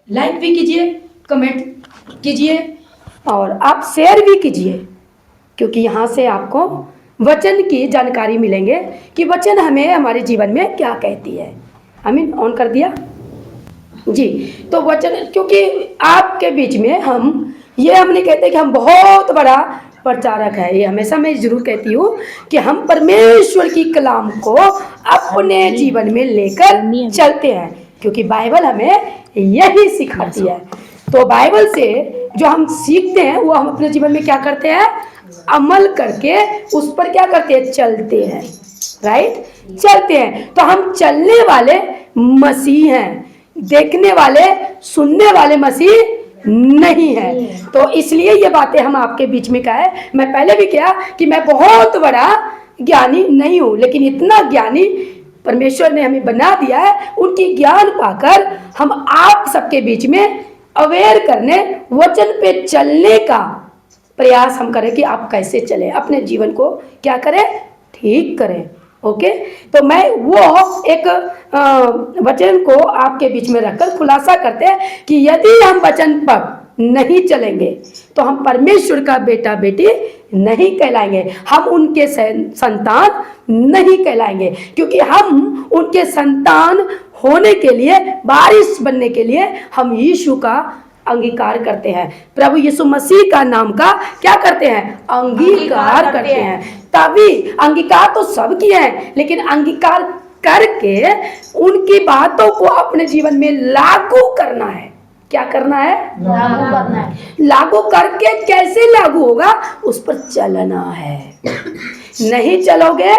Like भी कीजिए, comment कीजिए और आप शेयर भी कीजिए, क्योंकि यहाँ से आपको वचन की जानकारी मिलेंगे कि वचन हमें हमारे जीवन में क्या कहती है। आमीन। ऑन कर दिया जी। तो वचन, क्योंकि आपके बीच में हम ये नहीं कहते कि हम बहुत बड़ा प्रचारक है, ये हमेशा मैं जरूर कहती हूँ कि हम परमेश्वर की कलाम को अपने जीवन में लेकर चलते हैं, क्योंकि बाइबल हमें यही सिखाती है। तो बाइबल से जो हम सीखते हैं वो हम अपने जीवन में क्या करते हैं, अमल करके उस पर क्या करते हैं, चलते हैं। राइट, चलते हैं। तो हम चलने वाले मसीह हैं, देखने वाले सुनने वाले मसीह नहीं है। तो इसलिए ये बातें हम आपके बीच में कहा है। मैं पहले भी कहा कि मैं बहुत बड़ा ज्ञानी नहीं हूँ, लेकिन इतना ज्ञानी परमेश्वर ने हमें बना दिया है, उनकी ज्ञान पाकर हम आप सबके बीच में अवेयर करने, वचन पे चलने का प्रयास हम करें कि आप कैसे चलें, अपने जीवन को क्या करें, ठीक करें। ओके, तो मैं वो एक वचन को आपके बीच में रखकर खुलासा करते हैं कि यदि हम वचन पर नहीं चलेंगे तो हम परमेश्वर का बेटा बेटी नहीं कहलाएंगे, हम उनके संतान नहीं कहलाएंगे। क्योंकि हम उनके संतान होने के लिए, वारिस बनने के लिए हम यीशु का अंगीकार करते हैं, प्रभु यीशु मसीह का नाम का क्या करते हैं, अंगीकार करते हैं। तभी अंगीकार तो सब किए हैं, लेकिन अंगीकार करके उनकी बातों को अपने जीवन में लागू करना है। क्या करना है, लागू करना है। लागू करके कैसे लागू होगा, उस पर चलना है। नहीं चलोगे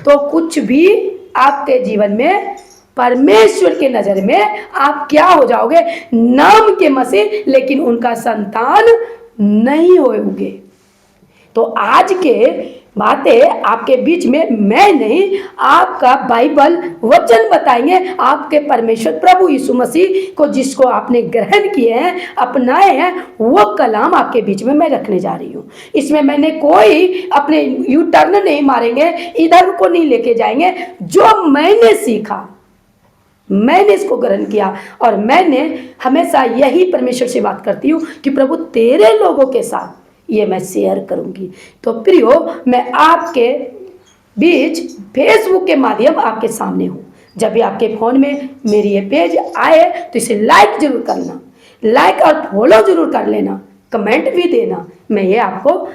तो कुछ भी आपके जीवन में, परमेश्वर के नजर में आप क्या हो जाओगे, नाम के मसीह, लेकिन उनका संतान नहीं होगे। तो आज के बातें आपके बीच में मैं नहीं, आपका बाइबल वचन बताएंगे, आपके परमेश्वर प्रभु यीशु मसीह को, जिसको आपने ग्रहण किए हैं, अपनाए हैं, वो कलाम आपके बीच में मैं रखने जा रही हूँ। इसमें मैंने कोई अपने यू टर्न नहीं मारेंगे, इधर को नहीं लेके जाएंगे। जो मैंने सीखा, मैंने इसको ग्रहण किया, और मैंने हमेशा यही परमेश्वर से बात करती हूँ कि प्रभु तेरे लोगों के साथ ये मैं शेयर करूंगी। तो प्रियो, मैं आपके बीच फेसबुक के माध्यम आपके सामने हूँ। जब भी आपके फ़ोन में मेरी ये पेज आए तो इसे लाइक जरूर करना, लाइक और फॉलो जरूर कर लेना, कमेंट भी देना। मैं ये आपको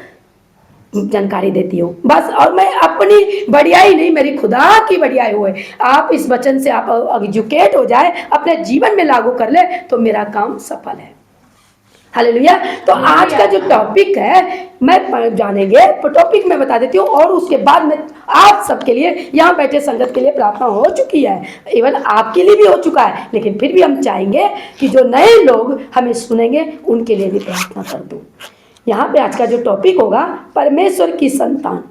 जानकारी देती हूँ बस। और मैं अपनी बढ़ियाई नहीं, मेरी खुदा की बढ़ियाई हुए, आप इस वचन से आप एजुकेट हो जाए, अपने जीवन में लागू कर ले, तो मेरा काम सफल है। हालेलुया। तो आज का जो टॉपिक है मैं जानेंगे, टॉपिक मैं बता देती हूँ, और उसके बाद में आप सबके लिए, यहाँ बैठे संगत के लिए प्रार्थना हो चुकी है, इवन आपके लिए भी हो चुका है, लेकिन फिर भी हम चाहेंगे कि जो नए लोग हमें सुनेंगे उनके लिए भी प्रार्थना कर दूँ। यहाँ पे आज का जो टॉपिक होगा, परमेश्वर की संतान।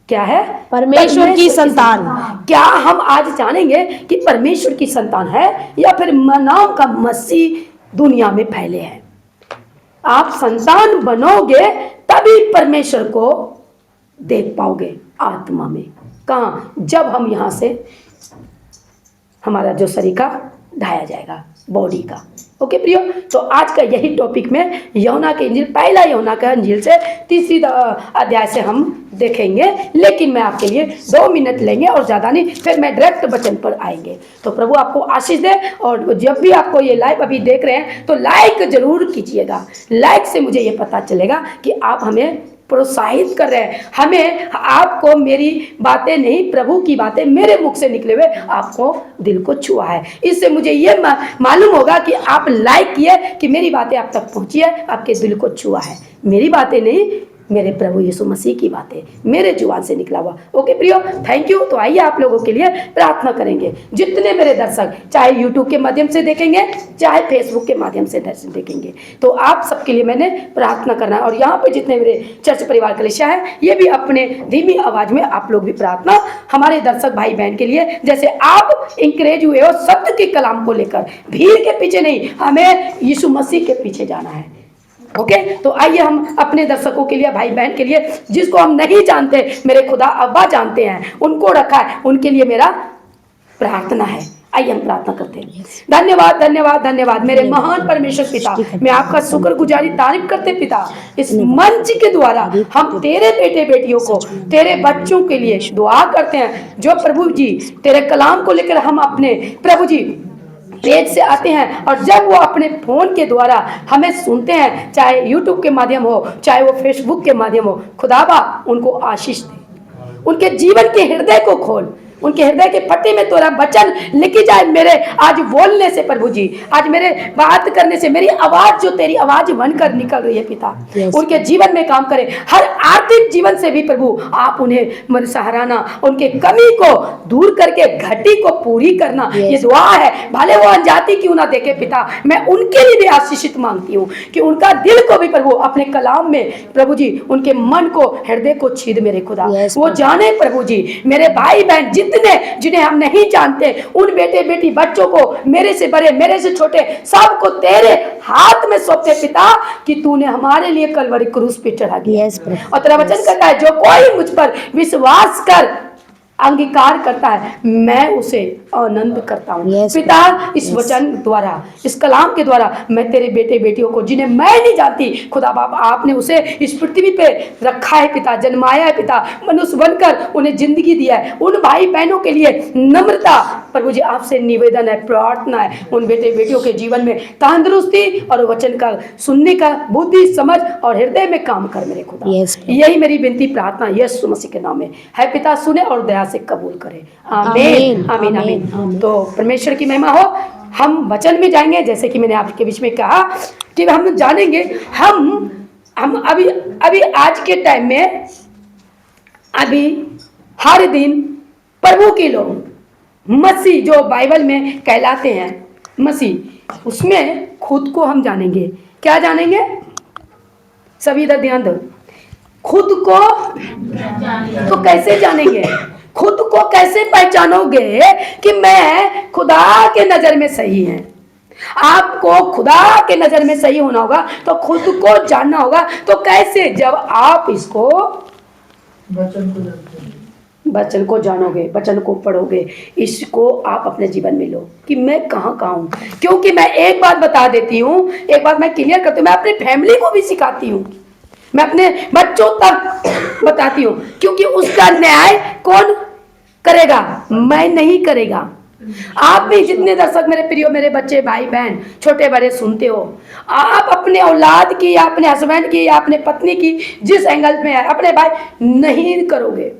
क्या है, परमेश्वर की संतान। क्या हम आज जानेंगे कि परमेश्वर की संतान है या फिर नाम का मसीह दुनिया में फैले हैं। आप संतान बनोगे तभी परमेश्वर को देख पाओगे आत्मा में। कहाँ, जब हम यहाँ से हमारा जो शरीर का ढाया जाएगा, बॉडी का। ओके प्रियो, तो आज का यही टॉपिक में यूहन्ना के इंजील, पहला यूहन्ना का इंजील से 3 अध्याय से हम देखेंगे। लेकिन मैं आपके लिए 2 मिनट लेंगे और ज़्यादा नहीं, फिर मैं डायरेक्ट वचन पर आएंगे। तो प्रभु आपको आशीष दे। और जब भी आपको ये लाइव अभी देख रहे हैं तो लाइक जरूर कीजिएगा। लाइक से मुझे ये पता चलेगा कि आप हमें प्रोत्साहित कर रहे हैं। हमें, आपको मेरी बातें नहीं, प्रभु की बातें मेरे मुख से निकले हुए आपको दिल को छुआ है। इससे मुझे ये मालूम होगा कि आप लाइक किए, कि मेरी बातें आप तक पहुंची है, आपके दिल को छुआ है। मेरी बातें नहीं, मेरे प्रभु यीशु मसीह की बातें, मेरे जुबान से निकला हुआ। ओके प्रियो, थैंक यू। तो आइए आप लोगों के लिए प्रार्थना करेंगे। जितने मेरे दर्शक चाहे यूट्यूब के माध्यम से देखेंगे, चाहे फेसबुक के माध्यम से देखेंगे, तो आप सबके लिए मैंने प्रार्थना करना है। और यहाँ पे जितने मेरे चर्च परिवार कलीसिया है, ये भी अपने धीमी आवाज में आप लोग भी प्रार्थना, हमारे दर्शक भाई बहन के लिए, जैसे आप इंकरेज हुए हो सत्य के कलाम को लेकर, भीड़ के पीछे नहीं, हमें यीशु मसीह के पीछे जाना है। ओके, तो आइए हम अपने दर्शकों के लिए, भाई बहन के लिए, जिसको हम नहीं जानते, मेरे खुदा अब्बा जानते हैं, उनको रखा है, उनके लिए मेरा प्रार्थना है। आइए हम प्रार्थना करते हैं। धन्यवाद धन्यवाद धन्यवाद मेरे महान परमेश्वर पिता, मैं आपका शुक्रगुजारी तारीफ करते पिता, इस मंच के द्वारा हम तेरे बेटे बेटियों को, तेरे बच्चों के लिए दुआ करते हैं, जो प्रभु जी तेरे कलाम को लेकर हम अपने प्रभु जी पेज से आते हैं और जब वो अपने फोन के द्वारा हमें सुनते हैं, चाहे यूट्यूब के माध्यम हो, चाहे वो फेसबुक के माध्यम हो, खुदाबा उनको आशीष दे, उनके जीवन के हृदय को खोल, उनके हृदय के पट्टे में तेरा वचन लिखी जाए। मेरे आज बोलने से प्रभु जी, आज मेरे बात करने से मेरी आवाज जो तेरी आवाज बनकर निकल रही है पिता, उनके जीवन में काम करे। हर आर्थिक जीवन से भी प्रभु आप उन्हें सहाराना, उनके कमी को दूर करके घटी को पूरी करना, ये दुआ है। भले वो अनजाति क्यों ना देखे पिता, मैं उनके लिए भी आशीषित मांगती हूँ कि उनका दिल को भी प्रभु अपने कलाम में प्रभु जी, उनके मन को, हृदय को छीद मेरे खुदा, वो जाने प्रभु जी, मेरे भाई बहन जिन्हें हम नहीं जानते, उन बेटे बेटी बच्चों को, मेरे से बड़े मेरे से छोटे, सबको तेरे हाथ में सौंपते पिता, कि तूने हमारे लिए कलवरी क्रूस पे चढ़ा दिया। और तेरा वचन कहता है, जो कोई मुझ पर विश्वास कर अंगीकार करता है, मैं उसे आनंद करता हूँ। पिता, इस वचन द्वारा, इस कलाम के द्वारा मैं तेरे बेटे बेटियों को, जिन्हें मैं नहीं जानती, खुदा बाप आपने उसे इस पृथ्वी पे रखा है पिता, जन्माया है पिता, मनुष्य बनकर उन्हें जिंदगी दिया है। उन भाई बहनों के लिए नम्रता प्रभु जी आपसे निवेदन है, प्रार्थना है, उन बेटे बेटियों के जीवन में तंदुरुस्ती और वचन का सुनने का बुद्धि, समझ और हृदय में काम कर मेरे खुदा। यही मेरी विनती प्रार्थना यीशु मसीह के नाम में है पिता, सुने और दया से कबूल करे। आमीन आमीन आमीन। तो परमेश्वर की महिमा हो। हम वचन में जाएंगे, जैसे कि मैंने आपके बीच में कहा कि हम जानेंगे, हम अभी आज के टाइम में अभी हर दिन प्रभु के लोग मसीह, जो बाइबल में कहलाते हैं मसीह, उसमें खुद को हम जानेंगे। क्या जानेंगे? सभी इधर ध्यान दो। खुद को तो कैसे जानेंगे? खुद को कैसे पहचानोगे कि मैं खुदा के नजर में सही है? आपको खुदा के नजर में सही होना होगा तो खुद को जानना होगा। तो कैसे? जब आप इसको वचन को जानोगे, वचन को पढ़ोगे, इसको आप अपने जीवन में लो कि मैं कहाँ हूँ। क्योंकि मैं एक बात बता देती हूँ, एक बात मैं क्लियर करती हूँ, मैं अपनी फैमिली को भी सिखाती हूँ, मैं अपने बच्चों तक बताती हूँ, क्योंकि उसका न्याय कौन करेगा? मैं नहीं करेगा। आप भी जितने दर्शक मेरे प्रियो, मेरे बच्चे, भाई बहन, छोटे बड़े सुनते हो, आप अपने औलाद की या अपने हस्बैंड की या अपने पत्नी की जिस एंगल में है, अपने भाई नहीं करोगे,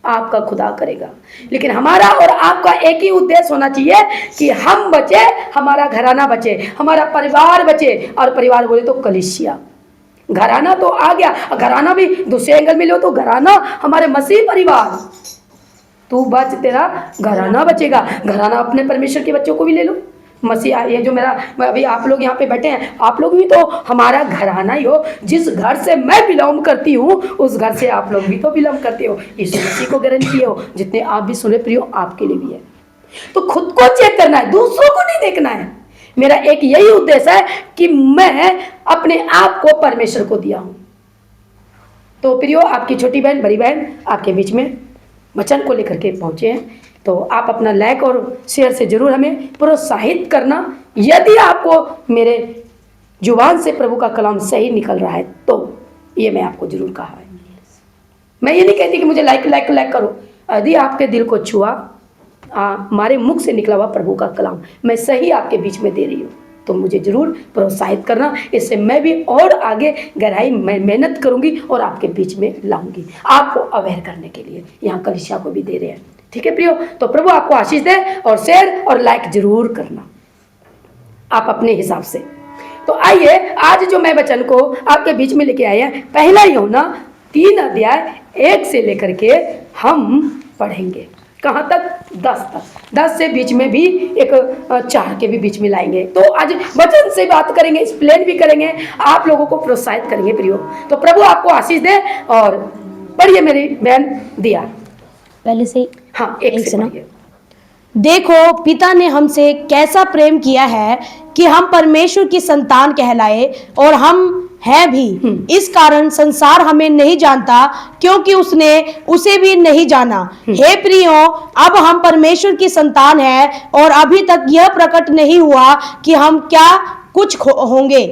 आपका खुदा करेगा। लेकिन हमारा और आपका एक ही उद्देश्य होना चाहिए कि हम बचे, हमारा घराना बचे, हमारा परिवार बचे। और परिवार बोले तो कलीसिया, घराना तो आ गया, घराना भी दूसरे एंगल में लो तो घराना हमारे मसीह परिवार, तू बच, तेरा घराना बचेगा। घराना अपने परमेश्वर के बच्चों को भी ले लो। मसीहा, ये जो मेरा अभी आप लोग यहाँ पे बैठे हैं, आप लोग भी तो हमारा घराना ही हो। जिस घर से मैं बिलोंग करती हूँ, उस घर से आप लोग भी तो बिलोंग करते हो। यीशु मसीह को गारंटी हो, जितने आप भी सुने प्रियो, आपके लिए भी है। तो खुद को चेक करना है, दूसरों को नहीं देखना है। मेरा एक यही उद्देश्य है कि मैं अपने आप को परमेश्वर को दिया हूँ। तो प्रियो, आपकी छोटी बहन, बड़ी बहन आपके बीच में वचन को लेकर के पहुँचे हैं, तो आप अपना लाइक और शेयर से जरूर हमें प्रोत्साहित करना। यदि आपको मेरे जुबान से प्रभु का कलाम सही निकल रहा है तो ये मैं आपको जरूर कहा है। मैं ये नहीं कहती कि मुझे लाइक लाइक लाइक करो। यदि आपके दिल को छुआ, हमारे मुख से निकला हुआ प्रभु का कलाम मैं सही आपके बीच में दे रही हूँ, तो मुझे जरूर प्रोत्साहित करना। इससे मैं भी और आगे गहराई मेहनत करूँगी और आपके बीच में लाऊंगी, आपको अवेयर करने के लिए। यहाँ कलीसिया को भी दे रहे हैं, ठीक है प्रियो? तो प्रभु आपको आशीष दे, और शेयर और लाइक जरूर करना आप अपने हिसाब से। तो आइए, आज जो मैं वचन को आपके बीच में लेके आए हैं, पहला यूहन्ना 3 अध्याय 1 से लेकर के हम पढ़ेंगे। कहाँ तक? 10 तक। 10 से बीच में भी एक 4 के भी बीच में लाएंगे। तो आज वचन से बात करेंगे, एक्सप्लेन भी करेंगे, आप लोगों को प्रोत्साहित करेंगे प्रियो। तो प्रभु आपको आशीष दे। और पढ़िए मेरी बहन दिया, पहले से हाँ, एक से पढ़िए। देखो, पिता ने हमसे कैसा प्रेम किया है कि हम परमेश्वर की संतान कहलाए, और हम है भी। इस कारण संसार हमें नहीं जानता, क्योंकि उसने उसे भी नहीं जाना। हे प्रियो, अब हम परमेश्वर की संतान हैं, और अभी तक यह प्रकट नहीं हुआ कि हम क्या कुछ होंगे।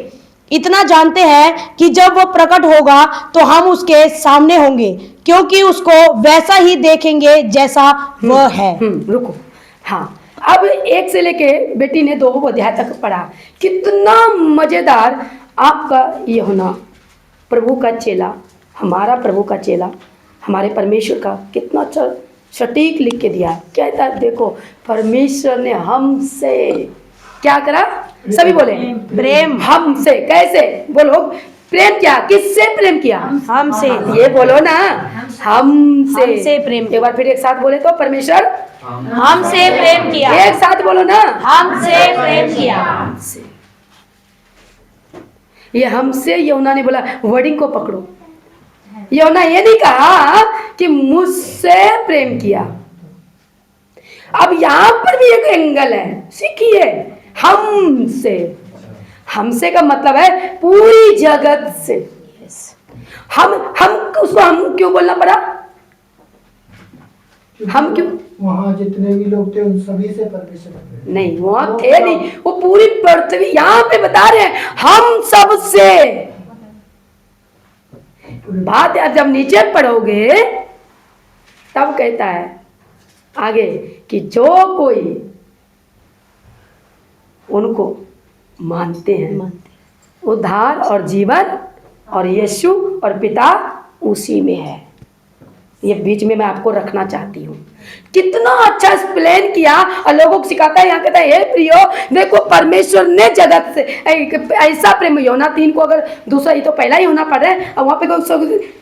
इतना जानते हैं कि जब वो प्रकट होगा तो हम उसके सामने होंगे, क्योंकि उसको वैसा ही देखेंगे जैसा वह है। रुको। हाँ, अब 1 से लेके बेटी ने 2 अध्याय तक पढ़ा। कितना मजेदार आपका ये होना, प्रभु का चेला, हमारा प्रभु का चेला, हमारे परमेश्वर का कितना अच्छा सटीक लिख के दिया है। कहता है देखो, परमेश्वर ने हमसे क्या करा, सभी बोले प्रेम। हमसे। कैसे बोलो, प्रेम क्या, किससे प्रेम किया, हमसे। ये बोलो ना, हमसे। हमसे प्रेम। एक बार फिर एक साथ बोले तो, परमेश्वर हमसे प्रेम किया। एक साथ बोलो ना, हमसे प्रेम किया। हमसे। ये हमसे यहोना ने बोला, वर्डिंग को पकड़ो। यहोना ये नहीं कहा कि मुझसे प्रेम किया। अब यहां पर भी एक एंगल है, सीखिए। हमसे, हमसे का मतलब है पूरी जगत से। हम उसको हम क्यों बोलना पड़ा, हम क्यों, वहाँ जितने भी लोग थे उन सभी से परमेश्वर नहीं वहां थे नहीं, वो पूरी पृथ्वी, यहाँ पे बता रहे हैं हम सब से। बात आप जब नीचे पढ़ोगे तब कहता है आगे कि जो कोई उनको मानते हैं, उद्धार और जीवन और यीशु और पिता उसी में है। ये बीच में मैं आपको रखना चाहती हूँ। कितना अच्छा एक्सप्लेन किया और लोगों को सिखाता है। यहाँ कहता है हे प्रियो, देखो परमेश्वर ने जगत से ऐसा प्रेम, यूहन्ना 3 को अगर दूसरा, ये तो पहला ही होना पड़ रहा है, और वहाँ पे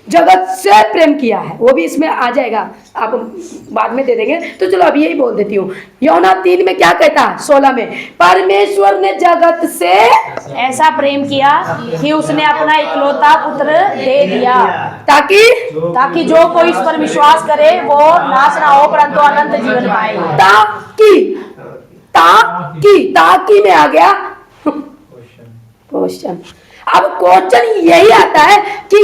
जगत से प्रेम किया है, वो भी इसमें आ जाएगा, आप बाद में दे देंगे। तो चलो अभी यही बोल देती हूँ। यूहन्ना 3 में क्या कहता है, 16 में, परमेश्वर ने जगत से ऐसा प्रेम किया कि उसने अपना इकलौता पुत्र दे दिया, ताकि जो कोई इस पर विश्वास करे वो नाश ना हो, परंतु अनंत जीवन पाए। ताकि में आ गया क्वेश्चन। अब क्वेश्चन यही आता है कि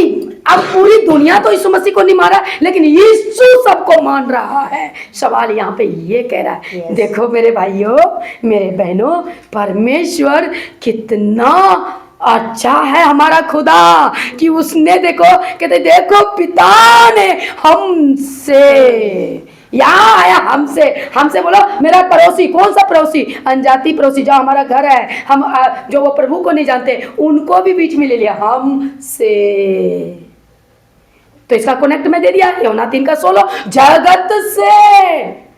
अब पूरी दुनिया तो यीशु मसीह को नहीं मारा, लेकिन यीशु सबको मान रहा है। सवाल यहाँ पे ये कह रहा है, देखो मेरे भाइयों, मेरे बहनों, परमेश्वर कितना अच्छा है हमारा खुदा, कि उसने देखो, कहते देखो पिता ने हमसे, यहाँ आया हमसे। हमसे बोलो मेरा पड़ोसी, कौन सा पड़ोसी, अनजाति पड़ोसी जो हमारा घर है, हम जो वो प्रभु को नहीं जानते, उनको भी बीच में ले लिया हमसे। तो इसका कनेक्ट में दे दिया, यूहन्ना 3 का 16, जगत से।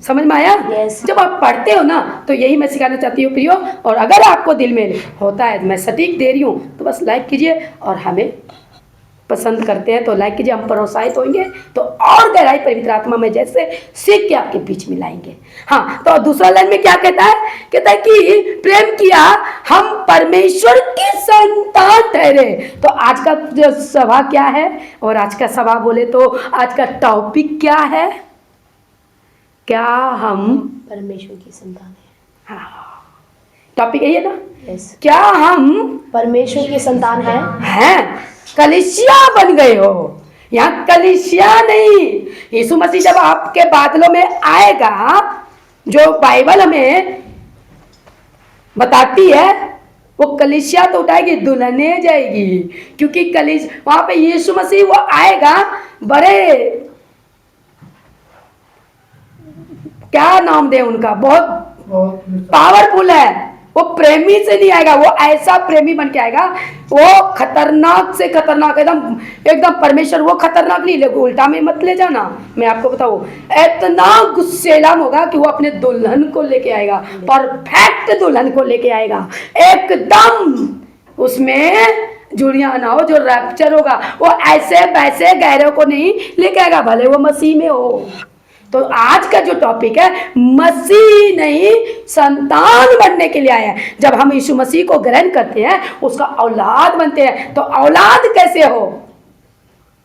समझ में आया? Yes. जब आप पढ़ते हो ना, तो यही मैं सिखाना चाहती हूँ प्रियो। और अगर आपको दिल में होता है, मैं सटीक दे रही हूँ, तो बस लाइक कीजिए, और हमें पसंद करते हैं तो लाइक कीजिए, हम प्रोत्साहित होंगे तो और गहराई पवित्र आत्मा में जैसे सीख के आपके बीच में लाएंगे। हाँ, तो दूसरा लाइन में क्या कहता है, कहता है कि प्रेम किया, हम परमेश्वर की संतान ठहरे। तो आज का जो सभा क्या है, और आज का सभा बोले तो आज का टॉपिक क्या है, क्या हम परमेश्वर की संतान है। हाँ, टॉपिक यही है ना, यस, क्या हम परमेश्वर की संतान है। हैं, कलीसिया बन गए हो। यहाँ कलीसिया नहीं, यीशु मसीह जब आपके बादलों में आएगा, जो बाइबल हमें बताती है, वो कलीसिया तो उठाएगी, दुल्हने जाएगी, क्योंकि वहां पे यीशु मसीह वो आएगा, बड़े क्या नाम दे उनका, बहुत पावरफुल है। वो प्रेमी से नहीं आएगा, वो ऐसा प्रेमी बन के आएगा, वो खतरनाक से खतरनाक, एकदम परमेश्वर। वो खतरनाक नहीं, लेकिन उल्टा में मत ले जाना, मैं आपको बताऊं, इतना गुस्सेला होगा कि वो अपने दुल्हन को लेके आएगा, परफेक्ट दुल्हन को लेके आएगा, एकदम उसमें जुड़िया ना हो, जो रैप्चर होगा, वो ऐसे वैसे गहरों को नहीं लेके आएगा, भले वो मसीह में हो। तो आज का जो टॉपिक है, मसीह नहीं संतान बनने के लिए आया है। जब हम यीशु मसीह को ग्रहण करते हैं, उसका औलाद बनते हैं। तो औलाद कैसे हो,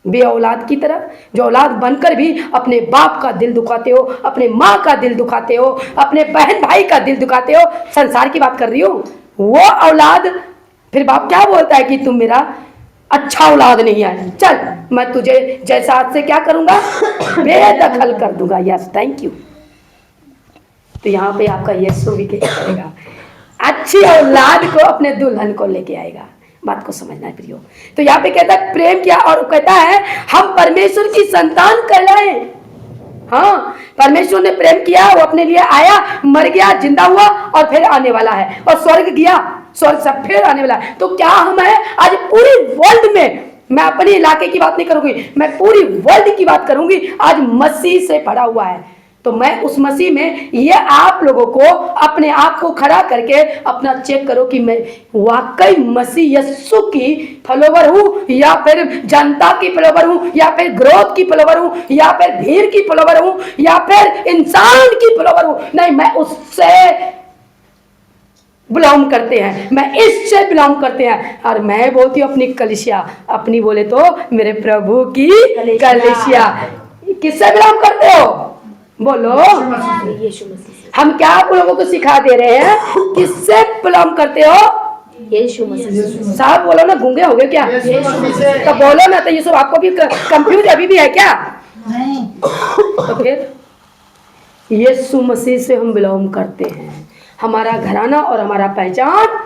बे औलाद की तरह, जो औलाद बनकर भी अपने बाप का दिल दुखाते हो, अपने माँ का दिल दुखाते हो, अपने बहन भाई का दिल दुखाते हो, संसार की बात कर रही हूँ, वो औलाद फिर बाप क्या बोलता है कि तुम मेरा अच्छा औलाद नहीं है, चल मैं तुझे जैसा आज से क्या करूंगा, बेदखल कर दूंगा। Yes, thank you. तो यहाँ पे आपका यीशु भी क्या करेगा, अच्छी औलाद को अपने दुल्हन को लेके आएगा। बात को समझना है प्रियो। तो यहाँ पे कहता है प्रेम किया और कहता है हम परमेश्वर की संतान कहलाए। हाँ, परमेश्वर ने प्रेम किया, वो अपने लिए आया, मर गया, जिंदा हुआ और फिर आने वाला है, और स्वर्ग गया, स्वर्ग से फिर आने वाला है। तो क्या हम है आज पूरी वर्ल्ड में, मैं अपने इलाके की बात नहीं करूंगी, मैं पूरी वर्ल्ड की बात करूंगी, आज मसीह से भरा हुआ है। तो मैं उस मसीह में, ये आप लोगों को अपने आप को खड़ा करके अपना चेक करो कि मैं वाकई मसीह यीशु की फॉलोवर हूं, या फिर जनता की फॉलोवर हूं, या फिर ग्रोथ की फॉलोवर हूं, या फिर भीड़ की फॉलोवर हूं, या फिर इंसान की फॉलोवर हूं। नहीं, मैं उससे बिलोंग करते हैं, मैं इससे बिलोंग करते हैं। और मैं बोलती हूँ अपनी कलीसिया, अपनी बोले तो मेरे प्रभु की कलीसिया। किससे बिलोंग करते हो बोलो? यीशु मसीह से। हम क्या आप लोगों को सिखा दे रहे हैं, किससे बिलोंग करते हो? यीशु मसीह से। साहब बोलो ना, गूंगे हो गए क्या? तो बोलो ना, तो ये सब आपको भी कंफ्यूज अभी भी है क्या? नहीं। तो फिर यीशु मसीह से हम बिलोंग करते हैं, हमारा घराना और हमारा पहचान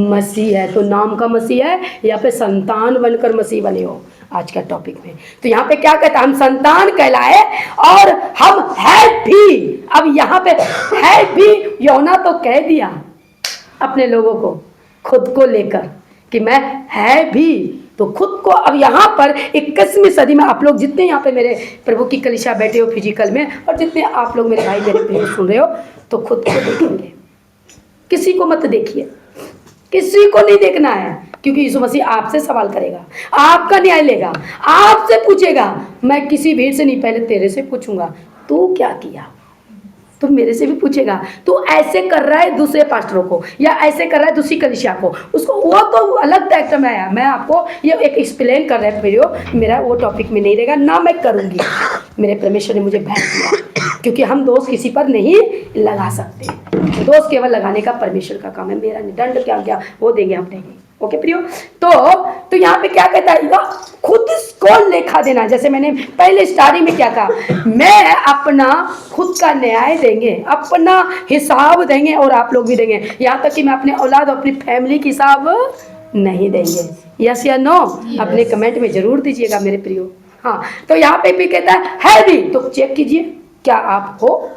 मसीह है। तो नाम का मसीह है या फिर संतान बनकर मसीह बने हो आज का टॉपिक में। तो यहाँ पे क्या कहता है, हम संतान कहलाए और हम है भी। अब यहाँ पे है भी, योना तो कह दिया अपने लोगों को, खुद को लेकर कि मैं है भी। तो खुद को अब यहाँ पर 21वीं सदी में आप लोग जितने यहाँ पे मेरे प्रभु की कलीसिया बैठे हो फिजिकल में, और जितने आप लोग मेरे भाई मेरे प्रिय सुन रहे हो, तो खुद को देखेंगे, किसी को मत देखिए, किसी को नहीं देखना है, क्योंकि यीशु मसीह आपसे सवाल करेगा, आपका न्याय लेगा, आपसे पूछेगा। मैं किसी भीड़ से नहीं, पहले तेरे से पूछूंगा तू क्या किया, तो मेरे से भी पूछेगा तू ऐसे कर रहा है दूसरे पास्टरों को, या ऐसे कर रहा है दूसरी कलीसिया को, उसको वो तो अलग टैक्टर में आया। मैं आपको ये एक एक्सप्लेन कर रहा है वीडियो, मेरा वो टॉपिक में नहीं रहेगा ना, मैं करूँगी। मेरे परमेश्वर ने मुझे भेज दिया, क्योंकि हम दोष किसी पर नहीं लगा सकते, दोष केवल लगाने का परमेश्वर का काम है, मेरा नहीं। दंड क्या क्या वो देंगे हम नहीं। ओके प्रियो, तो यहाँ पे क्या कहता है, खुद को लेखा देना। जैसे मैंने पहले स्टार्टिंग में क्या कहा, मैं अपना खुद का न्याय देंगे, अपना हिसाब देंगे, और आप लोग भी देंगे। यहाँ तक कि मैं अपने औलाद और अपनी फैमिली की हिसाब नहीं देंगे। यस या नो? अपने कमेंट में जरूर दीजिएगा मेरे प्रियो। हाँ, तो यहाँ पे भी कहता है भी, तो चेक कीजिए क्या आप हो।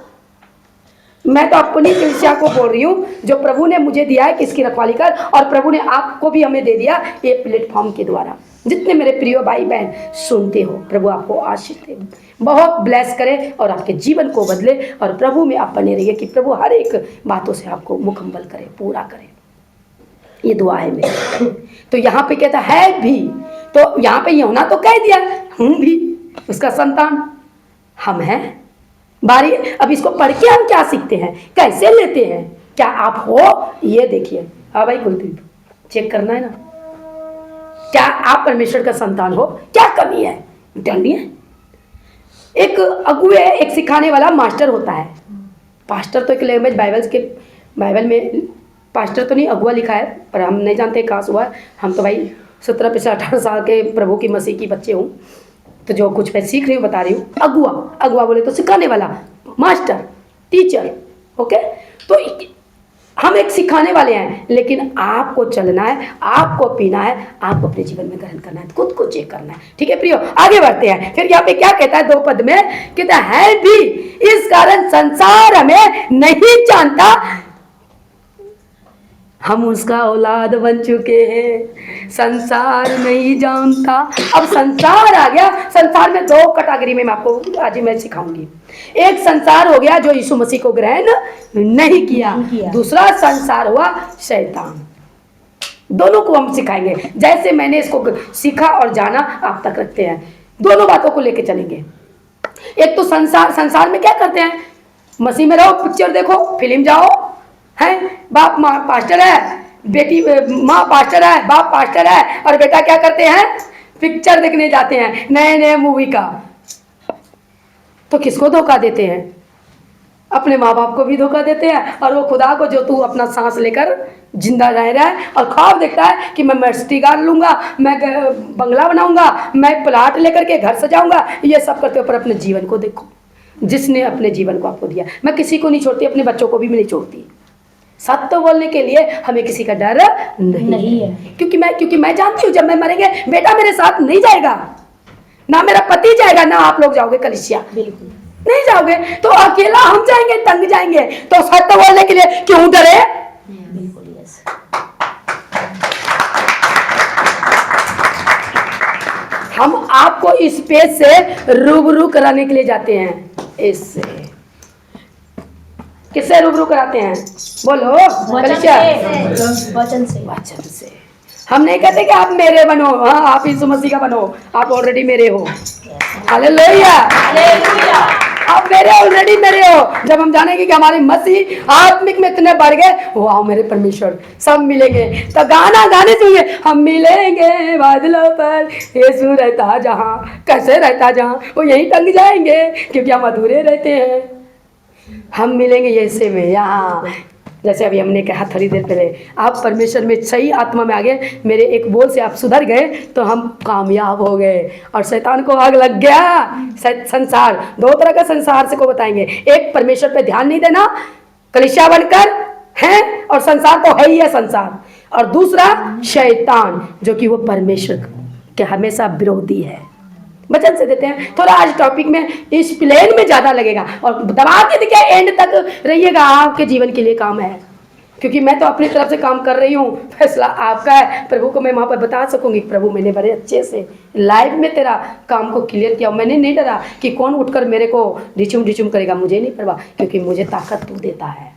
मैं तो अपनी कलीसिया को बोल रही हूँ, जो प्रभु ने मुझे दिया है कि इसकी रखवाली कर, और प्रभु ने आपको भी हमें दे दिया ये प्लेटफॉर्म के द्वारा। जितने मेरे प्रिय भाई बहन सुनते हो, प्रभु आपको आशीष दे, बहुत ब्लेस करे और आपके जीवन को बदले, और प्रभु में आप बने रहिए कि प्रभु हर एक बातों से आपको मुकम्मल करे, पूरा करे। ये दुआ है मेरी। तो यहाँ पे कहता है भी, तो यहाँ पे यूहन्ना तो कह दिया हूँ भी उसका संतान हम हैं। बारी अब इसको पढ़ के हम क्या सीखते हैं, कैसे लेते हैं, क्या आप हो, ये देखिए। हाँ भाई कुलदीप, चेक करना है ना, क्या आप परमेश्वर का संतान हो, क्या कमी है, जाननी है। एक अगुए, एक सिखाने वाला मास्टर होता है। पास्टर तो एक लैंग्वेज बाइबल में पास्टर तो नहीं, अगुआ लिखा है, पर हम नहीं जानते कहाँ से हुआ। हम तो भाई 17 से 18 साल के प्रभु की मसीह की बच्चे हूँ, तो जो कुछ मैं सीख रही हूँ बता रही हूँ। अगुआ बोले तो सिखाने वाला, मास्टर, टीचर। ओके, तो हम एक सिखाने वाले हैं, लेकिन आपको चलना है, आपको पीना है, आपको अपने जीवन में ग्रहण करना है, खुद को चेक करना है। ठीक है प्रियो, आगे बढ़ते हैं। फिर यहाँ पे क्या कहता है 2 पद में, कहता है भी इस कारण संसार हमें नहीं जानता, हम उसका औलाद बन चुके हैं, संसार नहीं जानता। अब संसार आ गया। संसार में 2 कैटेगरी में मैं आपको आज मैं सिखाऊंगी। एक संसार हो गया जो यीशु मसीह को ग्रहण नहीं किया, दूसरा संसार हुआ शैतान। दोनों को हम सिखाएंगे, जैसे मैंने इसको सीखा और जाना आप तक रखते हैं, दोनों बातों को लेके चलेंगे। एक तो संसार में क्या करते हैं, मसीह में रहो, पिक्चर देखो, फिल्म जाओ, है बाप माँ पास्टर है, बेटी माँ पास्टर है, बाप पास्टर है, और बेटा क्या करते हैं, पिक्चर देखने जाते हैं नए नए मूवी का। तो किसको धोखा देते हैं, अपने माँ बाप को भी धोखा देते हैं, और वो खुदा को जो तू अपना सांस लेकर जिंदा रह रहा है और ख्वाब देखता है कि मैं मर्सिडी कार लूंगा, मैं बंगला बनाऊंगा, मैं प्लाट लेकर के घर सजाऊंगा, ये सब करते हो, पर अपने जीवन को देखो, जिसने अपने जीवन को आपको दिया। मैं किसी को नहीं छोड़ती, अपने बच्चों को भी नहीं छोड़ती। सत्य बोलने के लिए हमें किसी का डर नहीं है, क्योंकि मैं जानती हूँ जब मैं मरेंगे बेटा मेरे साथ नहीं जाएगा, ना मेरा पति जाएगा, ना आप लोग जाओगे कलिसिया, बिल्कुल नहीं जाओगे, तो अकेला हम जाएंगे, तंग जाएंगे। तो सत्य बोलने के लिए क्यों डरे? बिल्कुल यस। हम आपको इस पेज से रूबरू कराने के लिए जाते हैं। इससे किससे रूबरू कराते हैं? बोलो। वचन से। वचन से। हम नहीं कहते कि आप मेरे बनो, हाँ आप यीशु मसीह का बनो, आप ऑलरेडी मेरे हो। Hallelujah, hallelujah. आप मेरे ऑलरेडी मेरे हो। जब हम जानेंगे कि हमारे मसीह आत्मिक में इतने बढ़ गए, वाह मेरे परमेश्वर, सब मिलेंगे, तो गाना गाने चाहिए, हम मिलेंगे बादलों पर, यीशु रहता जहाँ, कैसे रहता जहाँ, वो यहीं टंग जाएंगे क्योंकि हम अधूरे रहते हैं। हम मिलेंगे यीशु में यहाँ, जैसे अभी हमने कहा थोड़ी देर पहले, आप परमेश्वर में सही आत्मा में आ गए, मेरे एक बोल से आप सुधर गए तो हम कामयाब हो गए, और शैतान को आग लग गया। संसार, दो तरह का संसार से को बताएंगे, एक परमेश्वर पे ध्यान नहीं देना कलीसिया बनकर है, और संसार तो है ही है संसार, और दूसरा शैतान जो कि वो परमेश्वर के हमेशा विरोधी है। वचन से देते हैं। थोड़ा आज टॉपिक में इस प्लेन में ज़्यादा लगेगा, और दबा के देखिए एंड तक रहिएगा, आपके जीवन के लिए काम है, क्योंकि मैं तो अपनी तरफ से काम कर रही हूँ, फैसला आपका है। प्रभु को मैं वहाँ पर बता सकूँगी, प्रभु मैंने बड़े अच्छे से लाइव में तेरा काम को क्लियर किया। मैंने नहीं डरा कि कौन उठकर मेरे को डिचुम करेगा, मुझे नहीं परवाह, क्योंकि मुझे ताकत तू देता है।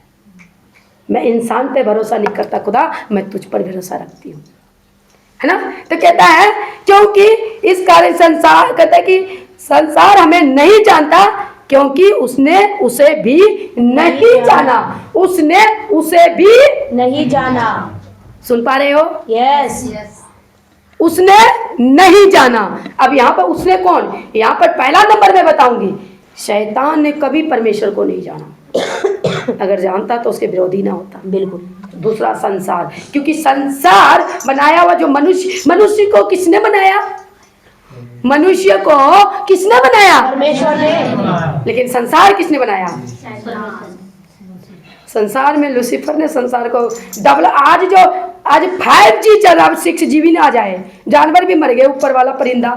मैं इंसान पे भरोसा नहीं करता खुदा, मैं तुझ पर भरोसा रखती हूँ, है ना। तो कहता है क्योंकि इस कारण संसार, कहता है कि संसार हमें नहीं जानता क्योंकि उसने उसे भी नहीं जाना, उसने उसे भी नहीं जाना। सुन पा रहे हो? यस। उसने नहीं जाना। अब यहाँ पर उसने कौन, यहाँ पर पहला नंबर में बताऊंगी, शैतान ने कभी परमेश्वर को नहीं जाना। अगर जानता तो उसके विरोधी ना होता। बिल्कुल। दूसरा संसार, क्योंकि संसार बनाया हुआ जो मनुष्य को किसने बनाया? मनुष्य को किसने बनाया? परमेश्वर ने। लेकिन संसार किसने बनाया? संसार में लूसीफर ने संसार को डबल, आज 5G चल रहा, 6G भी ना आ जाए, जानवर भी मर गए, ऊपर वाला परिंदा।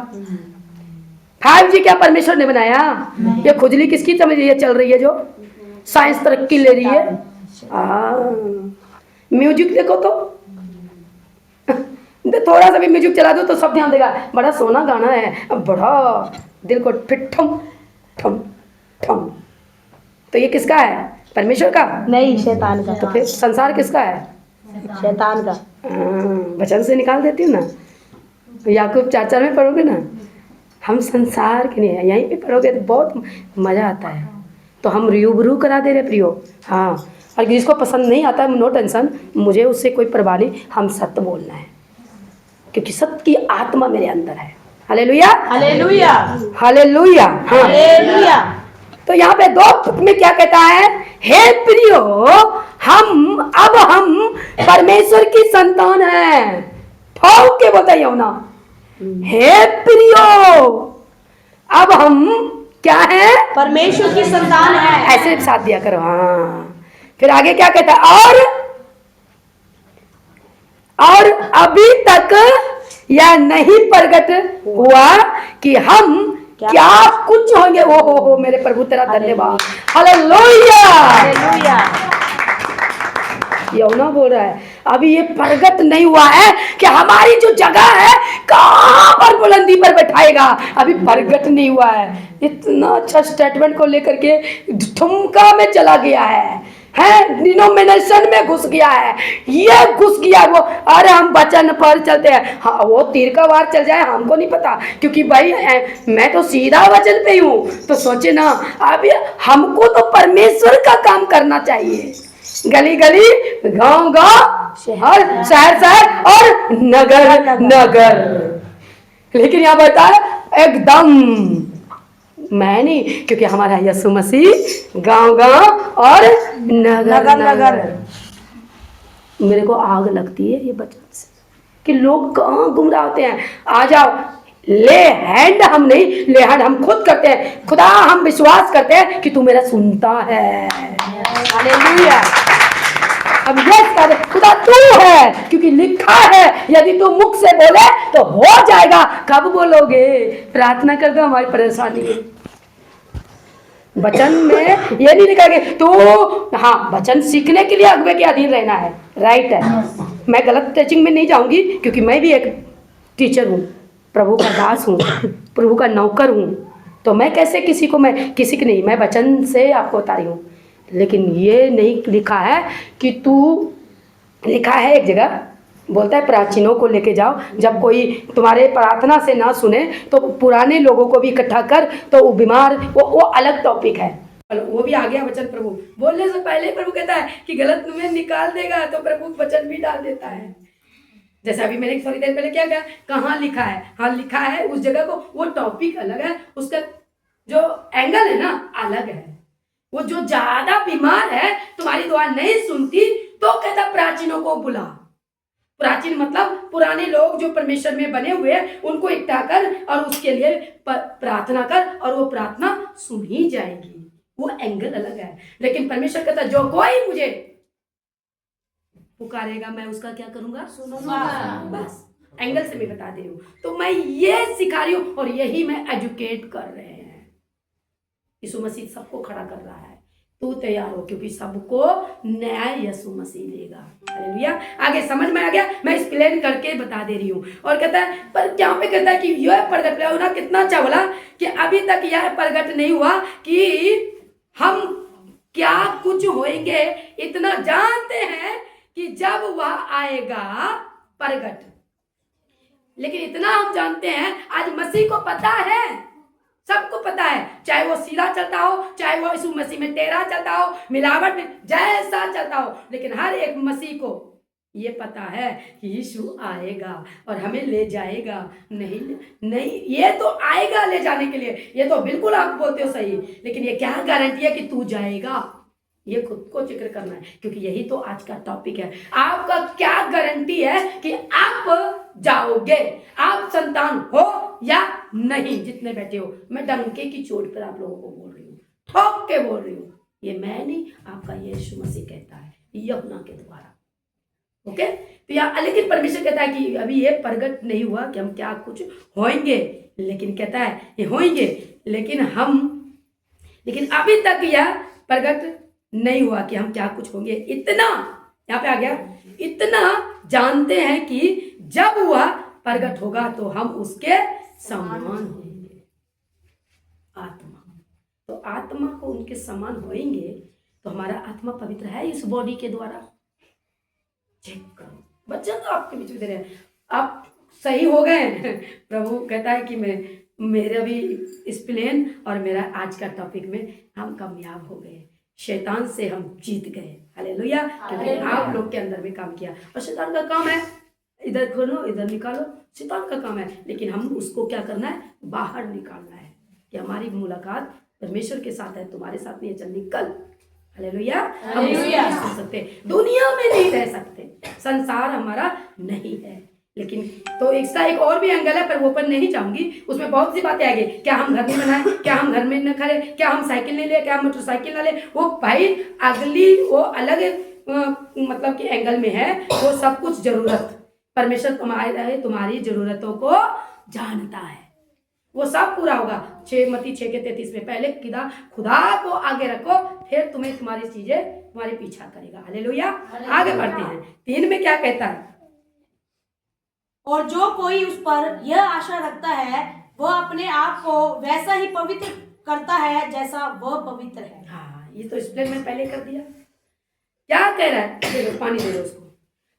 5G क्या परमेश्वर ने बनाया? ये खुजली किसकी समझ रही है चल रही है, जो साइंस तरक्की ले रही है। म्यूजिक देखो तो थोड़ा सा भी म्यूजिक चला दो तो सब ध्यान देगा, बड़ा सोना गाना है, अब बड़ा दिल को फिर ठम ठम ठम। तो ये किसका है? परमेश्वर का नहीं, शैतान का। तो फिर संसार किसका है? शैतान का। वचन से निकाल देती हूँ ना, याकूब 4:4 में पढ़ोगे ना, हम संसार के नहीं है, यहीं पे पढ़ोगे तो बहुत मज़ा आता है। तो हम रूबरू करा दे रहे प्रियो। हाँ, और जिसको पसंद नहीं आता नो टेंशन, मुझे उससे कोई परवाह नहीं, हम सत्य बोलना है, क्योंकि सत्य की आत्मा मेरे अंदर है। हालेलुया, हालेलुया, हालेलुया, हाँ। हालेलुया। तो यहाँ पे 2 में क्या कहता है? हे प्रियो, हम परमेश्वर की संतान हैं। ठोक के बताइए ना, हे प्रियो, अब हम क्या है? परमेश्वर की संतान है। ऐसे साथ दिया करो। हाँ, फिर आगे क्या कहता है? और अभी तक यह नहीं प्रकट हुआ कि हम क्या कुछ होंगे। ओ हो मेरे प्रभु तेरा धन्यवाद। Hallelujah, hallelujah. यौना बोल रहा है अभी ये प्रगट नहीं हुआ है कि हमारी जो जगह है कहाँ पर बुलंदी पर बैठाएगा, अभी प्रगट नहीं हुआ है। इतना अच्छा स्टेटमेंट को लेकर के ठुमका में चला गया है डिनोमिनेशन में घुस गया है, ये घुस गया वो। अरे हम वचन पर चलते हैं, हाँ वो तीर का वार चल जाए हमको नहीं पता, क्योंकि भाई मैं तो सीधा वचन पे हूँ। तो सोचे ना, अभी हमको तो परमेश्वर का काम करना चाहिए, गली गली, गांव गांव, शहर शहर और नगर नगर। लेकिन यहाँ बताया एकदम मैं नहीं, क्योंकि हमारा यीशु मसीह गांव-गांव और नगर-नगर। मेरे को आग लगती है ये वचन से कि लोग कहाँ गुमराह होते हैं। आ जाओ, ले हैंड हम नहीं, ले हैंड हम खुद करते हैं। खुदा हम विश्वास करते हैं कि तू मेरा सुनता है। हालेलुया। अब यस कर, खुदा तू है, क्योंकि लिखा है यदि तू मुख से बोले तो हो जाएगा। कब बोलोगे? प्रार्थना कर दो हमारी परेशानी। वचन में ये नहीं लिखा कि तू, हाँ वचन सीखने के लिए अगुवे के अधीन रहना है, राइट है। मैं गलत टीचिंग में नहीं जाऊंगी, क्योंकि मैं भी एक टीचर हूँ, प्रभु का दास हूँ, प्रभु का नौकर हूँ। तो मैं कैसे किसी को, मैं किसी की नहीं, मैं वचन से आपको बता रही हूँ। लेकिन ये नहीं लिखा है कि तू, लिखा है एक जगह बोलता है प्राचीनों को लेके जाओ, जब कोई तुम्हारे प्रार्थना से ना सुने तो पुराने लोगों को भी इकट्ठा कर, तो वो बीमार, वो अलग टॉपिक है। वो भी आ गया वचन। प्रभु बोलने से पहले प्रभु कहता है कि गलत में निकाल देगा, तो प्रभु वचन भी डाल देता है। जैसे अभी मैंने थोड़ी देर पहले क्या कहा, कहाँ लिखा है, हाँ लिखा है उस जगह को, वो टॉपिक अलग है, उसका जो एंगल है ना अलग है। वो जो ज्यादा बीमार है, तुम्हारी दुआ नहीं सुनती, तो कहता प्राचीनों को बुला। प्राचीन मतलब पुराने लोग जो परमेश्वर में बने हुए हैं, उनको इकट्ठा कर और उसके लिए प्रार्थना कर, और वो प्रार्थना सुनी जाएगी। वो एंगल अलग है। लेकिन परमेश्वर कहता जो कोई मुझे पुकारेगा मैं उसका क्या करूंगा? सुनूंगा। बस एंगल से मैं बता दे रही हूँ। तो मैं ये सिखा रही हूँ और यही मैं एजुकेट कर रहे हैं। यीशु मसीह सबको खड़ा कर रहा है, तू तैयार हो, क्योंकि सबको न्याय यीशु मसीह देगा। हालेलुया। आगे समझ में आ गया? मैं एक्सप्लेन करके बता दे रही हूँ। और कहता है, पर यहाँ पे कहता है कि यह प्रगट होना कितना अच्छा बोला कि अभी तक यह प्रगट नहीं हुआ कि हम क्या कुछ होएंगे। इतना जानते हैं कि जब वह आएगा प्रगट। लेकिन इतना हम जानते हैं, आज मसीह को पता है, सबको पता है, चाहे वो सीधा चलता हो, चाहे वो यीशु मसीह में टेढ़ा चलता हो, मिलावट में जैसा चलता हो, लेकिन हर एक मसीह को ये पता है कि यीशु आएगा और हमें ले जाएगा। नहीं, ये तो आएगा ले जाने के लिए, ये तो बिल्कुल आप बोलते हो सही, लेकिन ये क्या गारंटी है कि तू जाएगा? ये खुद को जिक्र करना है, क्योंकि यही तो आज का टॉपिक है। आपका क्या गारंटी है कि आप जाओगे? आप संतान हो या नहीं? जितने बैठे हो, मैं डंके की चोट पर आप लोगों को बोल रही हूँ, ठोक के बोल रही हूँ। ये मैं नहीं, आपका यीशु मसीह कहता है यूहन्ना के द्वारा। ओके, तो यहाँ लेकिन परमेश्वर कहता है कि अभी ये प्रगट नहीं हुआ कि हम क्या कुछ होंगे, लेकिन कहता है ये होंगे, लेकिन अभी तक यह प्रगट नहीं हुआ कि हम क्या कुछ होंगे। इतना यहाँ पे आ गया, इतना जानते हैं कि जब वह प्रगट होगा तो हम उसके समान होंगे। आत्मा, तो आत्मा को उनके समान होंगे, तो हमारा आत्मा पवित्र है इस बॉडी के द्वारा। चेक करो, बच्चे तो आपके बीच में दे रहे हैं, आप सही हो गए। प्रभु कहता है कि मेरा भी इस प्लेन और मेरा आज का टॉपिक में हम कामयाब हो गए, शैतान से हम जीत गए। हालेलुया। क्योंकि आप लोग के अंदर में काम किया, और शैतान का काम है इधर खोलो इधर निकालो, शैतान का काम है, लेकिन हम उसको क्या करना है? बाहर निकालना है कि हमारी मुलाकात परमेश्वर के साथ है, तुम्हारे साथ नहीं है, चल निकल। हालेलुया। हम नहीं सुन सकते, दुनिया में नहीं रह सकते, संसार हमारा नहीं है। लेकिन तो इसका एक और भी एंगल है, पर वो पर नहीं जाऊंगी, उसमें बहुत सी बातें आएगी। क्या हम घर नहीं बनाए? क्या हम घर में न खड़े? क्या हम साइकिल नहीं ले? क्या हम मोटरसाइकिल ना ले? वो भाई अगली, वो अलग मतलब कि एंगल में है। वो सब कुछ जरूरत, परमेश्वर तुम्हारी जरूरतों को जानता है, वो सब पूरा होगा। 6 मत्ती 6:33 में पहले खुदा को आगे रखो, फिर तुम्हें तुम्हारी चीजें तुम्हारे पीछा करेगा। हालेलुया। आगे बढ़ते हैं। 3 में क्या कहता है? और जो कोई उस पर यह आशा रखता है वह अपने आप को वैसा ही पवित्र करता है जैसा वह पवित्र है। हाँ, ये तो एक्सप्लेन मैंने पहले कर दिया। क्या कह रहा है? दे दो, पानी दे दो उसको।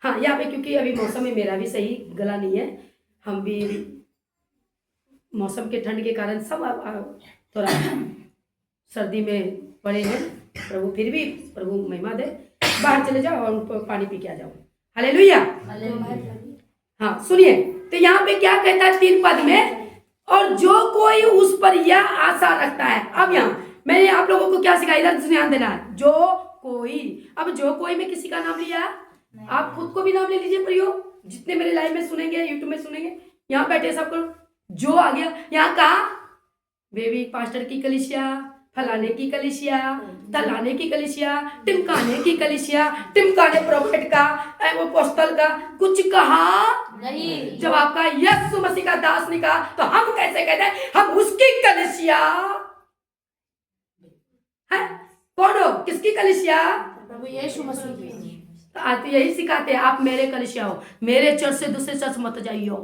हाँ, यहाँ पे क्योंकि अभी मौसम में मेरा भी सही गला नहीं है, हम भी मौसम के ठंड के कारण सब थोड़ा सर्दी में पड़े हैं। प्रभु फिर भी प्रभु महिमा दे, बाहर चले जाओ और उनको पानी पी के आ जाओ। हालेलुया। हाँ सुनिए, तो यहाँ पे क्या कहता है 3 पद में? और जो कोई उस पर यह आशा रखता है। अब यहाँ मैंने आप लोगों को क्या सिखाया, इधर ध्यान देना है। जो कोई, अब जो कोई में किसी का नाम लिया, आप खुद को भी नाम ले लीजिए प्रियो, जितने मेरे लाइव में सुनेंगे, यूट्यूब में सुनेंगे, यहाँ बैठे सब करो। जो आ गया यहाँ कहा, बेबी पास्टर की कलिसिया, फलाने की कलिसिया, तलाने की कलिसिया, टिमकाने की कलिसिया, टिमकाने प्रोफेट का, वो पोस्टल का, कुछ कहा नहीं। जब आपका यीशु मसीह का दास नहीं कहा तो हम कैसे कहते हैं हम उसकी कलिसिया है? कौन हो, किसकी कलिसिया? प्रभु यीशु मसीह की। तो आज तो यही सिखाते हैं, आप मेरे कलिसिया हो, मेरे चर्च से दूसरे चर्च मत जाइयो।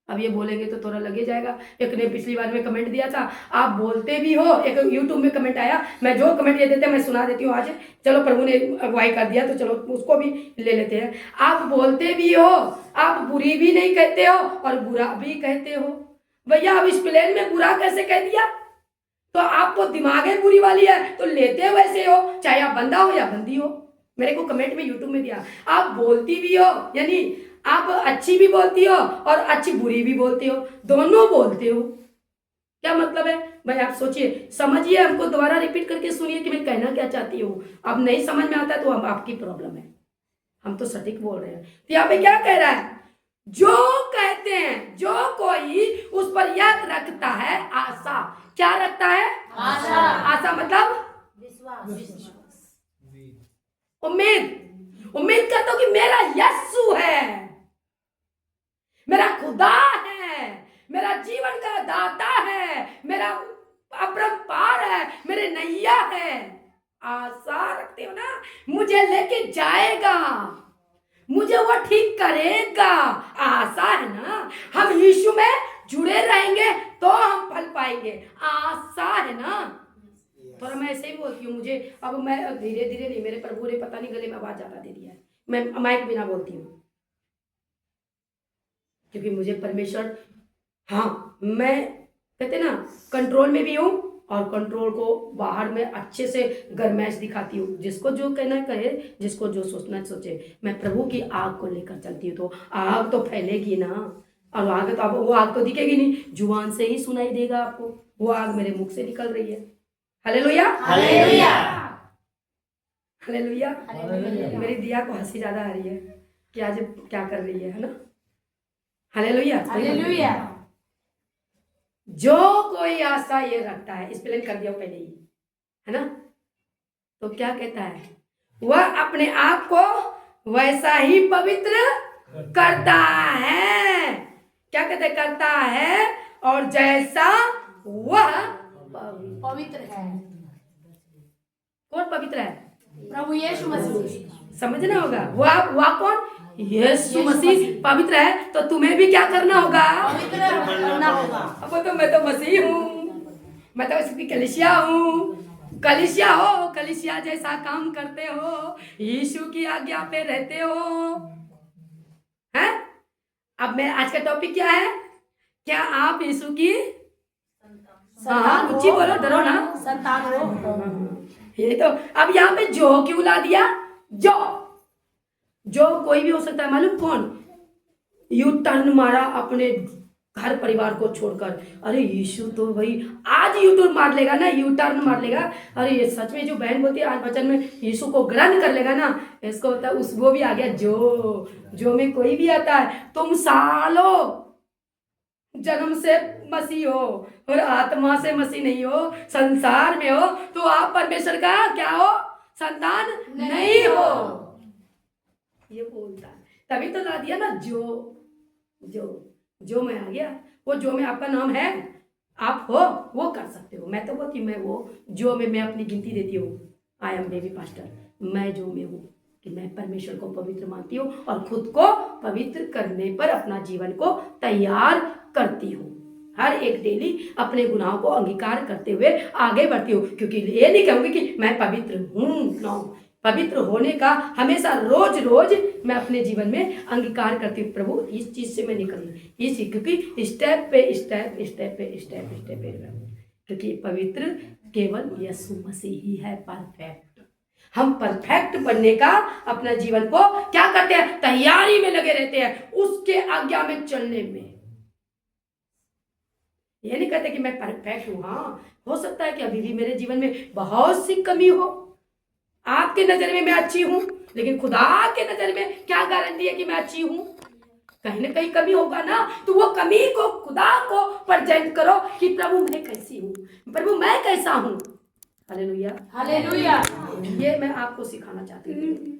अब ये बोलेंगे तो थोड़ा लगे जाएगा। एक ने पिछली बार में कमेंट दिया था, आप बोलते भी हो, एक यूट्यूब में कमेंट आया, मैं जो कमेंट ये देते हैं मैं सुना देती हूँ आज। चलो प्रभु ने अगुवाई कर दिया तो चलो उसको भी ले लेते हैं। आप बोलते भी हो, आप बुरी भी नहीं कहते हो और बुरा भी कहते हो। भैया अब इस प्लेन में बुरा कैसे कह दिया? तो आपको दिमाग है बुरी वाली है तो लेते वैसे हो, चाहे आप बंदा हो या बंदी हो। मेरे को कमेंट में यूट्यूब में दिया, आप बोलती भी हो, यानी आप अच्छी भी बोलती हो और अच्छी बुरी भी बोलती हो, दोनों बोलते हो। क्या मतलब है भाई? आप सोचिए, समझिए, हमको दोबारा रिपीट करके सुनिए कि मैं कहना क्या चाहती हूँ। अब नहीं समझ में आता तो अब आपकी प्रॉब्लम है, हम तो सटीक बोल रहे हैं। तो यहाँ पे क्या कह रहा है? जो कहते हैं, जो कोई उस पर यह रखता है आशा। क्या रखता है? आशा। आशा मतलब विश्वास, उम्मीद। उम्मीद करता हूं कि मेरा यीशु है, मेरा खुदा है, मेरा जीवन का दाता है, मेरा अपरंपार है, मेरे नैया है। आशा रखते हो ना, मुझे लेके जाएगा, मुझे वो ठीक करेगा। आशा है ना, हम यीशु में जुड़े रहेंगे तो हम फल पाएंगे। आशा है ना। थोड़ा मैं ऐसे ही बोलती हूँ, मुझे अब मैं धीरे धीरे नहीं, मेरे प्रभु ने पता नहीं गले में आवाज ज्यादा दे दिया है, मैं माइक बिना बोलती हूँ क्योंकि मुझे परमेश्वर, हाँ मैं कहते ना कंट्रोल में भी हूँ और कंट्रोल को बाहर में अच्छे से गरमैश दिखाती हूँ। जिसको जो कहना कहे, जिसको जो सोचना सोचे। मैं प्रभु की आग को लेकर चलती हूँ तो आग तो फैलेगी ना, और आग तो अब वो आग तो दिखेगी नहीं, जुबान से ही सुनाई देगा आपको, वो आग मेरे मुख से निकल रही है। Hallelujah, hallelujah, hallelujah. मेरी दिया को हंसी ज्यादा आ रही है कि आज क्या कर रही है ना। Hallelujah, hallelujah. जो कोई आशा ये रखता है, स्पेलिंग कर दिया पहले ही है ना, तो क्या कहता है? वह अपने आप को वैसा ही पवित्र करता है। क्या कहते? करता है, और जैसा वह पवित्र है। कौन पवित्र है? प्रभु यीशु मसीह। समझना होगा, वह कौन? यीशु मसीह पवित्र है, तो तुम्हें भी क्या करना होगा? पवित्र करना होगा। अब तो मैं तो मसीह हूँ, मैं तो उसकी कलीसिया हूँ। कलीसिया हो, कलीसिया जैसा काम करते हो, यीशु की आज्ञा पे रहते हो, हैं? अब मैं आज का टॉपिक क्या है? क्या आप यीशु की ऊंची बोलो, डरो ना, संतान हो। ये तो अब यहाँ पे जो क्यों ला दिया? जो कोई भी हो सकता है, मालूम कौन? यू टर्न मारा अपने घर परिवार को छोड़कर। अरे यीशु तो भाई आज यू टर्न मार लेगा ना, यू टर्न मार लेगा। अरे ये सच में जो बहन बोलती है आज वचन में यीशु को ग्रहण कर लेगा ना, इसको होता है उस वो भी आ गया। जो में कोई भी आता है, तुम सालों जन्म से मसीह हो और आत्मा से मसीह नहीं हो, संसार में हो, तो आप परमेश्वर का क्या हो? संतान नहीं हो। ये बोलता है, तभी तो ला दिया ना जो मैं आ गया। वो जो में आपका नाम है, आप हो, वो कर सकते हो। मैं तो बोलती, मैं वो जो में मैं अपनी गिनती देती हूँ। आई एम बेबी पास्टर, मैं जो में हूँ कि मैं परमेश्वर को पवित्र मानती हूँ और खुद को पवित्र करने पर अपना जीवन को तैयार करती हूँ। हर एक डेली अपने गुनाहों को अंगीकार करते हुए आगे बढ़ती हूँ, क्योंकि ये नहीं कहूँगी कि मैं पवित्र हूँ। नो, पवित्र होने का हमेशा रोज रोज मैं अपने जीवन में अंगीकार करती हूँ। प्रभु इस चीज से मैं निकलूँ, इसी क्योंकि स्टेप पे स्टेप, क्योंकि पवित्र केवल यीशु मसीह ही है परफेक्ट। हम परफेक्ट बनने का अपना जीवन को क्या करते हैं? तैयारी में लगे रहते हैं, उसके आज्ञा में चलने में। ये नहीं कहते कि मैं परफेक्ट हूँ। हाँ, हो सकता है कि अभी भी मेरे जीवन में बहुत सी कमी हो। आपके नजर में मैं अच्छी हूँ, लेकिन खुदा के नजर में क्या गारंटी है कि मैं अच्छी हूँ? कहीं ना कहीं कमी होगा ना, तो वो कमी को खुदा को प्रेजेंट करो कि प्रभु मैं कैसी हूँ, प्रभु मैं कैसा हूँ। Hallelujah, hallelujah. ये मैं आपको सिखाना चाहती हूँ।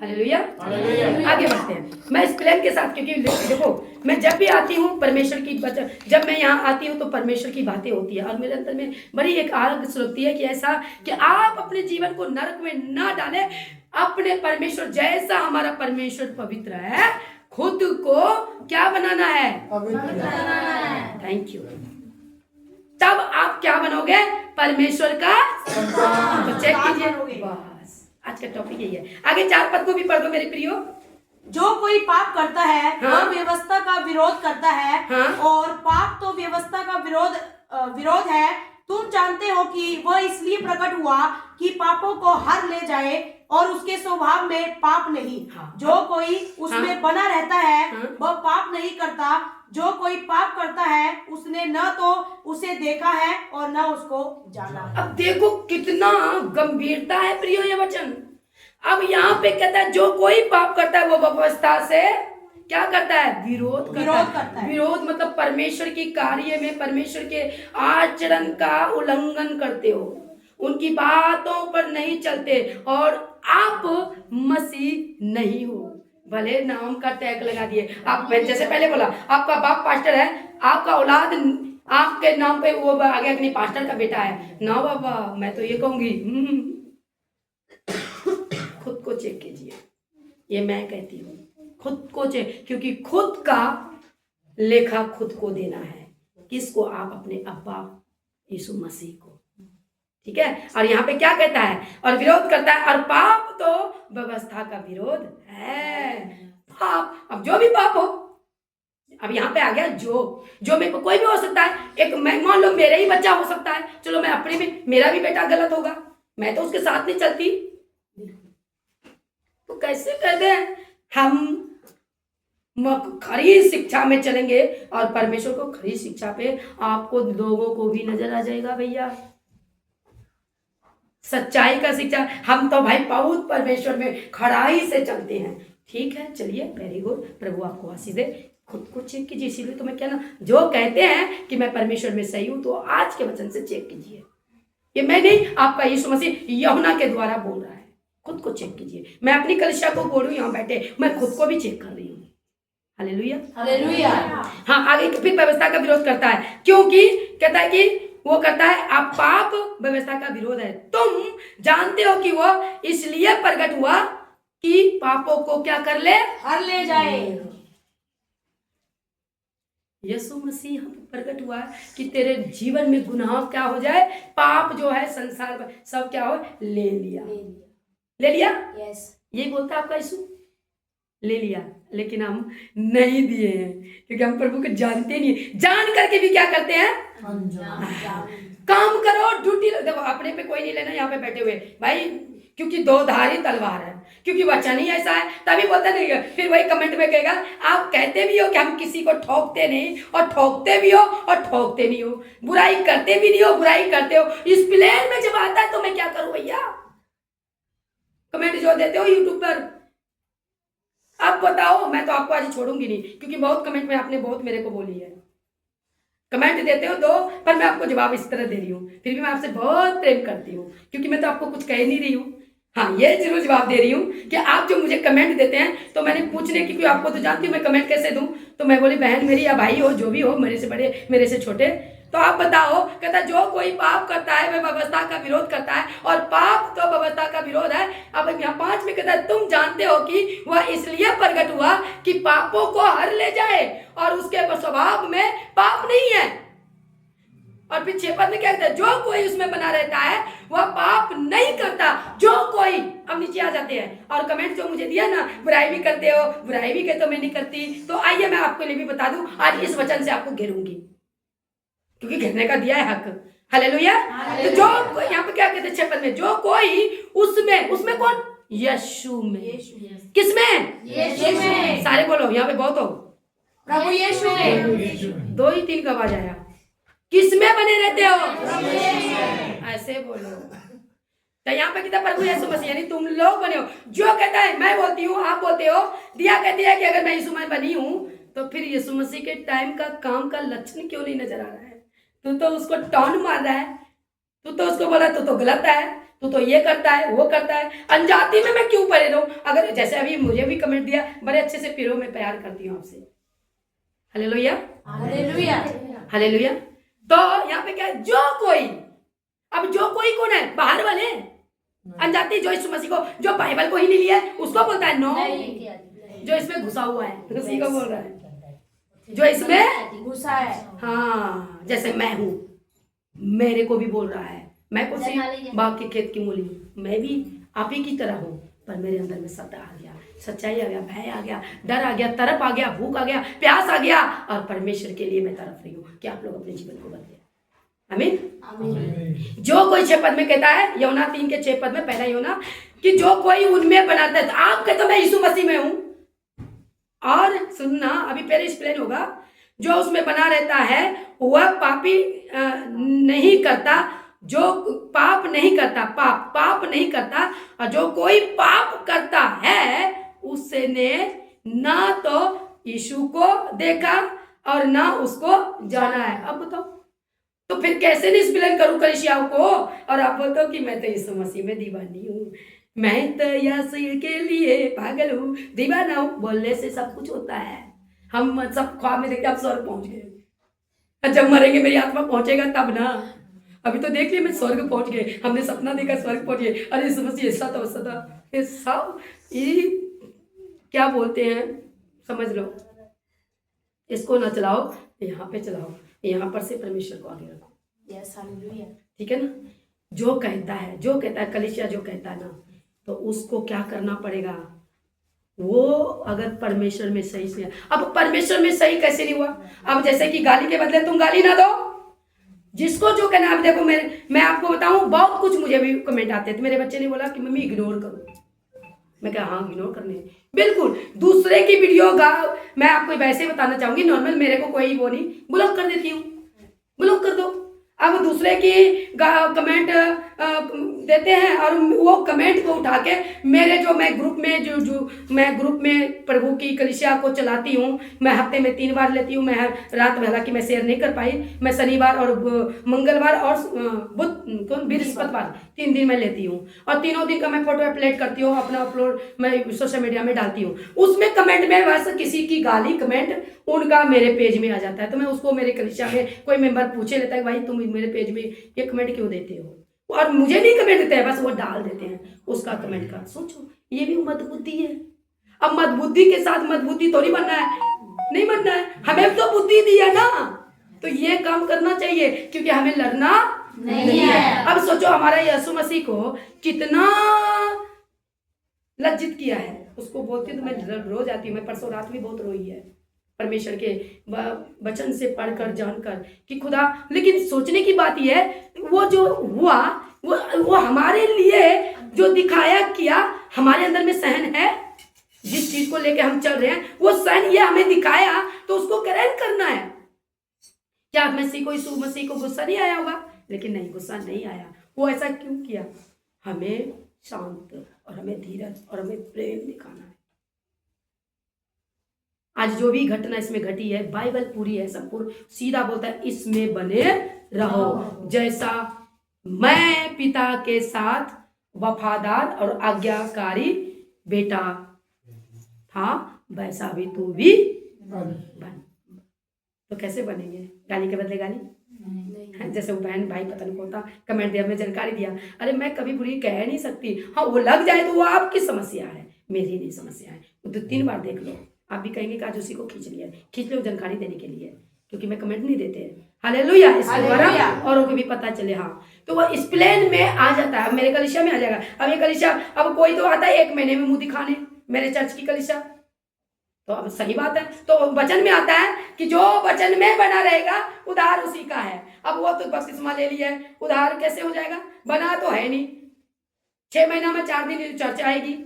हालेलुया। आगे बढ़ते हैं मैं इस प्लान के साथ, क्योंकि देखो मैं जब भी आती हूँ परमेश्वर की जब मैं यहाँ आती हूँ तो परमेश्वर की बातें होती है, और मेरे अंदर में बड़ी एक आग सुलगती है कि ऐसा कि आप अपने जीवन को नरक में ना डालें। अपने परमेश्वर जैसा हमारा परमेश्वर पवित्र है, खुद को क्या बनाना है? Thank you. तब आप क्या बनोगे? परमेश्वर का तो चेक कीजिए। बस आज का टॉपिक यही है। आगे 4 पद को भी पढ़ दो मेरे प्रियो। जो कोई पाप करता है हाँ। वह व्यवस्था का विरोध करता है। हाँ। और पाप तो व्यवस्था का विरोध है। तुम जानते हो कि वह इसलिए प्रकट हुआ कि पापों को हर ले जाए, और उसके स्वभाव में पाप नहीं। हाँ। जो कोई उसमें हाँ। बना रहता है हाँ। वह पाप नहीं करता। जो कोई पाप करता है उसने न तो उसे देखा है और न उसको जाना है। अब देखो कितना गंभीरता है प्रियो ये वचन। अब यहाँ पे कहता है जो कोई पाप करता है वो व्यवस्था से क्या करता है? विरोध करता है। विरोध मतलब परमेश्वर की कार्य में, परमेश्वर के आचरण का उल्लंघन करते हो, उनकी बातों पर नहीं चलते, और आप मसीह नहीं हो। भले नाम का टैग लगा दिए आप, जैसे पहले बोला आपका बाप पास्टर है, आपका औलाद आपके नाम पे वो आ गया कि नहीं पास्टर का बेटा है ना। बाबा मैं तो ये कहूंगी खुद को चेक कीजिए। ये मैं कहती हूँ, खुद को चेक, क्योंकि खुद का लेखा खुद को देना है। किसको? आप अपने अब्बा यीशु मसीह को। ठीक है। और यहाँ पे क्या कहता है? और विरोध करता है, और पाप तो व्यवस्था का विरोध है। पाप, अब जो भी पाप हो, अब यहाँ पे आ गया जो में कोई भी हो सकता है। एक मैं मान लो मेरा ही बच्चा हो सकता है, चलो मैं अपने में, मेरा भी बेटा गलत होगा, मैं तो उसके साथ नहीं चलती, तो कैसे कहते हैं हम खरी शिक्षा में चलेंगे, और परमेश्वर को खरी शिक्षा पे आपको लोगों को भी नजर आ जाएगा भैया। सच्चाई का शिक्षा, हम तो भाई बहुत परमेश्वर में खड़ाई से चलते हैं। ठीक है, चलिए, वेरी गुड, प्रभु आपको आशीष दे। खुद को चेक कीजिए। इसीलिए तो मैं कहना, जो कहते हैं कि मैं परमेश्वर में सही हूं, तो आज के वचन से चेक कीजिए। ये मैं नहीं, आपका यीशु मसीह यूहन्ना के द्वारा बोल रहा है। खुद को चेक कीजिए। मैं अपनी कलीसिया को बोलूं यहाँ बैठे, मैं खुद को भी चेक कर रही हूँ। Hallelujah, hallelujah. हाँ, आगे फिर व्यवस्था का विरोध करता है, क्योंकि कहता है कि वो करता है, आप पाप व्यवस्था का विरोध है। तुम जानते हो कि वो इसलिए प्रकट हुआ कि पापों को क्या कर ले? हर ले जाए। यीशु मसीह प्रकट हुआ कि तेरे जीवन में गुनाह क्या हो जाए, पाप जो है संसार में सब क्या हो, ले लिया। यस, ये बोलता है आपका यीशु, ले लिया, लेकिन हम नहीं दिए हैं, क्योंकि हम प्रभु को जानते नहीं। जान करके भी क्या करते हैं? काम करो, ड्यूटी। देखो अपने पे कोई नहीं लेना यहाँ पे बैठे हुए भाई, क्योंकि 2 धारी तलवार है, क्योंकि वचन ही ऐसा है। तभी बोलता नहीं है, फिर वही कमेंट में कहेगा आप कहते भी हो कि हम किसी को ठोकते नहीं, और ठोकते भी हो और ठोकते नहीं हो, बुराई करते भी नहीं हो, बुराई करते हो। इस प्लेन में जब आता है तो मैं क्या करूं भैया? कमेंट जो देते हो यूट्यूब पर, आप बताओ, मैं तो आपको आज छोड़ूंगी नहीं, क्योंकि बहुत कमेंट में आपने बहुत मेरे को बोली है। कमेंट देते हो दो, पर मैं आपको जवाब इस तरह दे रही हूँ। फिर भी मैं आपसे बहुत प्रेम करती हूँ, क्योंकि मैं तो आपको कुछ कह नहीं रही हूँ। हाँ, ये जरूर जवाब दे रही हूँ कि आप जो मुझे कमेंट देते हैं, तो मैंने पूछने की, आपको तो जानती हूँ मैं कमेंट कैसे दूँ, तो मैं बोली बहन मेरी या भाई हो, जो भी हो, मेरे से बड़े मेरे से छोटे, तो आप बताओ। कहता जो कोई पाप करता है वह व्यवस्था का विरोध करता है, और पाप तो व्यवस्था का विरोध है। अब यहाँ 5 में कहता है तुम जानते हो कि वह इसलिए प्रकट हुआ कि पापों को हर ले जाए, और उसके स्वभाव में पाप नहीं है। और फिर 6 पद में क्या कहता है? जो कोई उसमें बना रहता है वह पाप नहीं करता। जो कोई, अब नीचे आ जाते हैं, और कमेंट जो मुझे दिया ना, बुराई भी करते हो, बुराई भी कहते हो मैं नहीं करती, तो आइए मैं आपके लिए भी बता दूं, आज इस वचन से आपको घेरूंगी, क्योंकि घेरने का दिया है हक। हालेलुया। तो जो यहाँ पे क्या कहते हैं 6 पद में, जो कोई उसमें कौन? यीशु में। किसमें? यीशु में। सारे बोलो, यहाँ पे बहुत हो, प्रभु यीशु में। 2 ही 3 का आवाज आया। किस में बने रहते हो? ऐसे बोलो। तो यहाँ पे कहता प्रभु यीशु मसीह, यानी तुम लोग बने हो। जो कहता है मैं बोलती हूँ, आप बोलते हो, दिया कहती है कि अगर मैं यीशु में बनी हूँ तो फिर यीशु मसीह के टाइम का काम का लक्षण क्यों नहीं नजर आ रहा है? तू तो उसको टॉन मार रहा है, तू तो उसको बोला तू तो गलत है, तू तो ये करता है वो करता है। अनजाती में मैं क्यों पड़े रहूं? अगर जैसे अभी मुझे भी कमेंट दिया, बड़े अच्छे से पैरों में प्यार करती हूँ आपसे। Hallelujah hallelujah. हालेलुया। तो यहाँ पे क्या है? जो कोई, अब जो कोई कौन है? बाहर वाले अनजाति, जो यीशु मसीह को, जो बाइबल को ही नहीं लिया है, उसको बोलता है नो। जो इसमें घुसा हुआ है उसी को बोल रहा है, जो इसमें घुसा है। हाँ, जैसे मैं हूँ, मेरे को भी बोल रहा है, मैं कुछ बाग के खेत की मूली हूँ, मैं भी आप ही की तरह हूँ, पर मेरे अंदर में सत्य आ गया, सच्चाई आ गया, भय आ गया, डर आ गया, तरफ आ गया, भूख आ गया, प्यास आ गया, और परमेश्वर के लिए मैं तरफ रही हूँ कि आप लोग अपने जीवन को बदले। आमीन। जो कोई 6 पद में कहता है, यूहन्ना 3 के 6 पद में, पहला यूहन्ना, कि जो कोई उनमें बनाता है, तो आप कहते हो मैं यीशु मसीह में हूं, और सुनना अभी पहले एक्सप्लेन होगा, जो उसमें बना रहता है वह पापी नहीं करता, जो पाप नहीं करता, पाप नहीं करता, और जो कोई पाप करता है उसने ना तो यीशु को देखा और ना उसको जाना है। अब बताओ, तो फिर कैसे निष्पलन करूं कलीसियाओं को? और आप बोलते हो कि मैं तो यीशु मसीह में दीवानी हूँ, मैं तो यीशु के लिए पागल हूँ, दीवाना हूँ। बोलने से सब कुछ होता है। हम सब ख्वाब में देखते आप स्वर्ग पहुंच गए, जब मरेंगे मेरी आत्मा पहुंचेगा तब ना। अभी तो देख लिया मैं स्वर्ग पहुंच गए, हमने सपना देखा स्वर्ग पहुंच गए, अरे यीशु मसीह ऐसा तो वैसा था, ये सब ये क्या बोलते हैं समझ लो। इसको ना चलाओ, यहाँ पे चलाओ, यहाँ पर से परमेश्वर को आगे रखो। Yes hallelujah. ठीक है ना? जो कहता है कलीसिया जो कहता है ना, तो उसको क्या करना पड़ेगा? वो अगर परमेश्वर में सही से, अब परमेश्वर में सही कैसे नहीं हुआ? अब जैसे कि गाली के बदले तुम गाली ना दो, जिसको जो कहना। अब देखो मैं आपको बताऊं, बहुत कुछ मुझे भी कमेंट आते थे। मेरे बच्चे ने बोला कि मम्मी इग्नोर करो, मैं कहा हाँ इग्नोर करने, बिल्कुल। दूसरे की वीडियो मैं आपको वैसे बताना चाहूंगी, नॉर्मल, मेरे को कोई वो नहीं, ब्लॉक कर देती हूँ, ब्लॉक कर दो। अब दूसरे की कमेंट देते हैं और वो कमेंट को उठा के मेरे जो मैं ग्रुप में जो मैं ग्रुप में प्रभु की कलीसिया को चलाती हूँ, मैं हफ्ते में 3 बार लेती हूँ। मैं रात में हालांकि मैं शेयर नहीं कर पाई, मैं शनिवार और मंगलवार और बृहस्पतिवार 3 दिन मैं लेती हूँ, और तीनों दिन का मैं फोटो अपलोड करती हूँ, अपना अपलोड मैं सोशल मीडिया में डालती हूँ। उसमें कमेंट में वैसे किसी की गाली कमेंट उनका मेरे पेज में आ जाता है, तो मैं उसको मेरे कलीसिया में कोई मेंबर पूछे लेता है भाई तुम मेरे पेज में ये कमेंट क्यों देते हो, और मुझे नहीं कमेंट देते हैं, बस वो डाल देते हैं उसका कमेंट का। सोचो, ये भी मदबुद्धि है। अब मदबुद्धि के साथ मदबुद्धि थोड़ी बनना है, नहीं बनना है, हमें तो बुद्धि दी है ना, तो ये काम करना चाहिए, क्योंकि हमें लड़ना नहीं है। अब सोचो हमारा यीशु मसीह को कितना लज्जित किया है, उसको बोलती तो मैं रो जाती हूँ। मैं परसों रात भी बहुत रोई है परमेश्वर के वचन से पढ़कर जानकर कि खुदा। लेकिन सोचने की बात यह है, वो जो हुआ वो हमारे लिए जो दिखाया किया, हमारे अंदर में सहन है, जिस चीज को लेके हम चल रहे हैं वो सहन ये हमें दिखाया, तो उसको ग्रहण करना है। क्या मसीह को, यीशु मसीह को गुस्सा नहीं आया होगा? लेकिन नहीं, गुस्सा नहीं आया। वो ऐसा क्यों किया? हमें शांत और हमें धीरज और हमें प्रेम दिखाना है। आज जो भी घटना इसमें घटी है, बाइबल पूरी है, संपूर्ण सीधा बोलता है इसमें बने रहो, जैसा मैं पिता के साथ वफादार और आज्ञाकारी बेटा था वैसा भी तू भी बन। तो कैसे बनेंगे? गाली के बदले गाली? जैसे वो बहन भाई पता नहीं होता कमेंट दिया, मैं जानकारी दिया, अरे मैं कभी बुरी कह नहीं सकती। हाँ वो लग जाए तो वो आपकी समस्या है, मेरी नहीं समस्या है। तो 2-3 बार देख लो, आप भी कहेंगे कि आज उसी को खींच लो जानकारी देने के लिए, क्योंकि मैं कमेंट नहीं देते हैं। हालेलुया, इसके द्वारा औरों को भी पता चले। हाँ, तो वो इस प्लेन में आ जाता है, मेरे कलीसिया में आ जाएगा। अब ये कलीसिया, अब कोई तो आता है 1 महीने में मुंह दिखाने, मेरे चर्च की कलीसिया, तो अब सही बात है। तो वचन में आता है कि जो वचन में बना रहेगा उधार उसी का है। अब वो तो बपतिस्मा ले लिया है, उधार कैसे हो जाएगा? बना तो है नहीं। 6 महीना में 4 दिन चर्चा आएगी,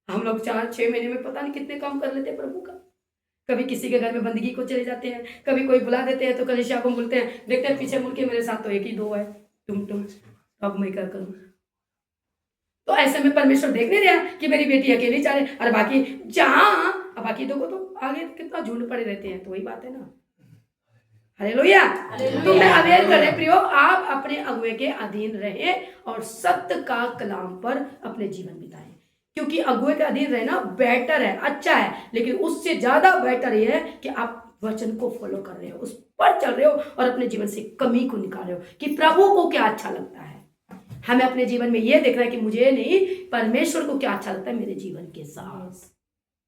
हम लोग 4-6 महीने में पता नहीं कितने काम कर लेते प्रभु का। कभी किसी के घर में बंदगी को चले जाते हैं, कभी कोई बुला देते हैं तो कलीसिया को बोलते हैं, देखते हैं पीछे मुड़ के मेरे साथ तो एक ही दो है, तुम अब मैं क्या करूं। तो ऐसे में परमेश्वर देख नहीं रहा कि मेरी बेटी अकेली जा रही और बाकी जहां बाकी दो को तो आगे कितना झुंड पड़े रहते हैं। तो वही बात है ना। हालेलुया। तो मैं अवेयर कर रहे प्रियो, आप अपने अगुए के अधीन रहे और सत्य का कलाम पर अपने जीवन बिताएं, क्योंकि अगुए के अधीन रहना बेटर है, अच्छा है, लेकिन उससे ज्यादा बेटर ये है कि आप वचन को फॉलो कर रहे हो, उस पर चल रहे हो और अपने जीवन से कमी को निकाल रहे हो कि प्रभु को क्या अच्छा लगता है। हमें अपने जीवन में यह देखना है कि मुझे नहीं, परमेश्वर को क्या अच्छा लगता है मेरे जीवन के साथ।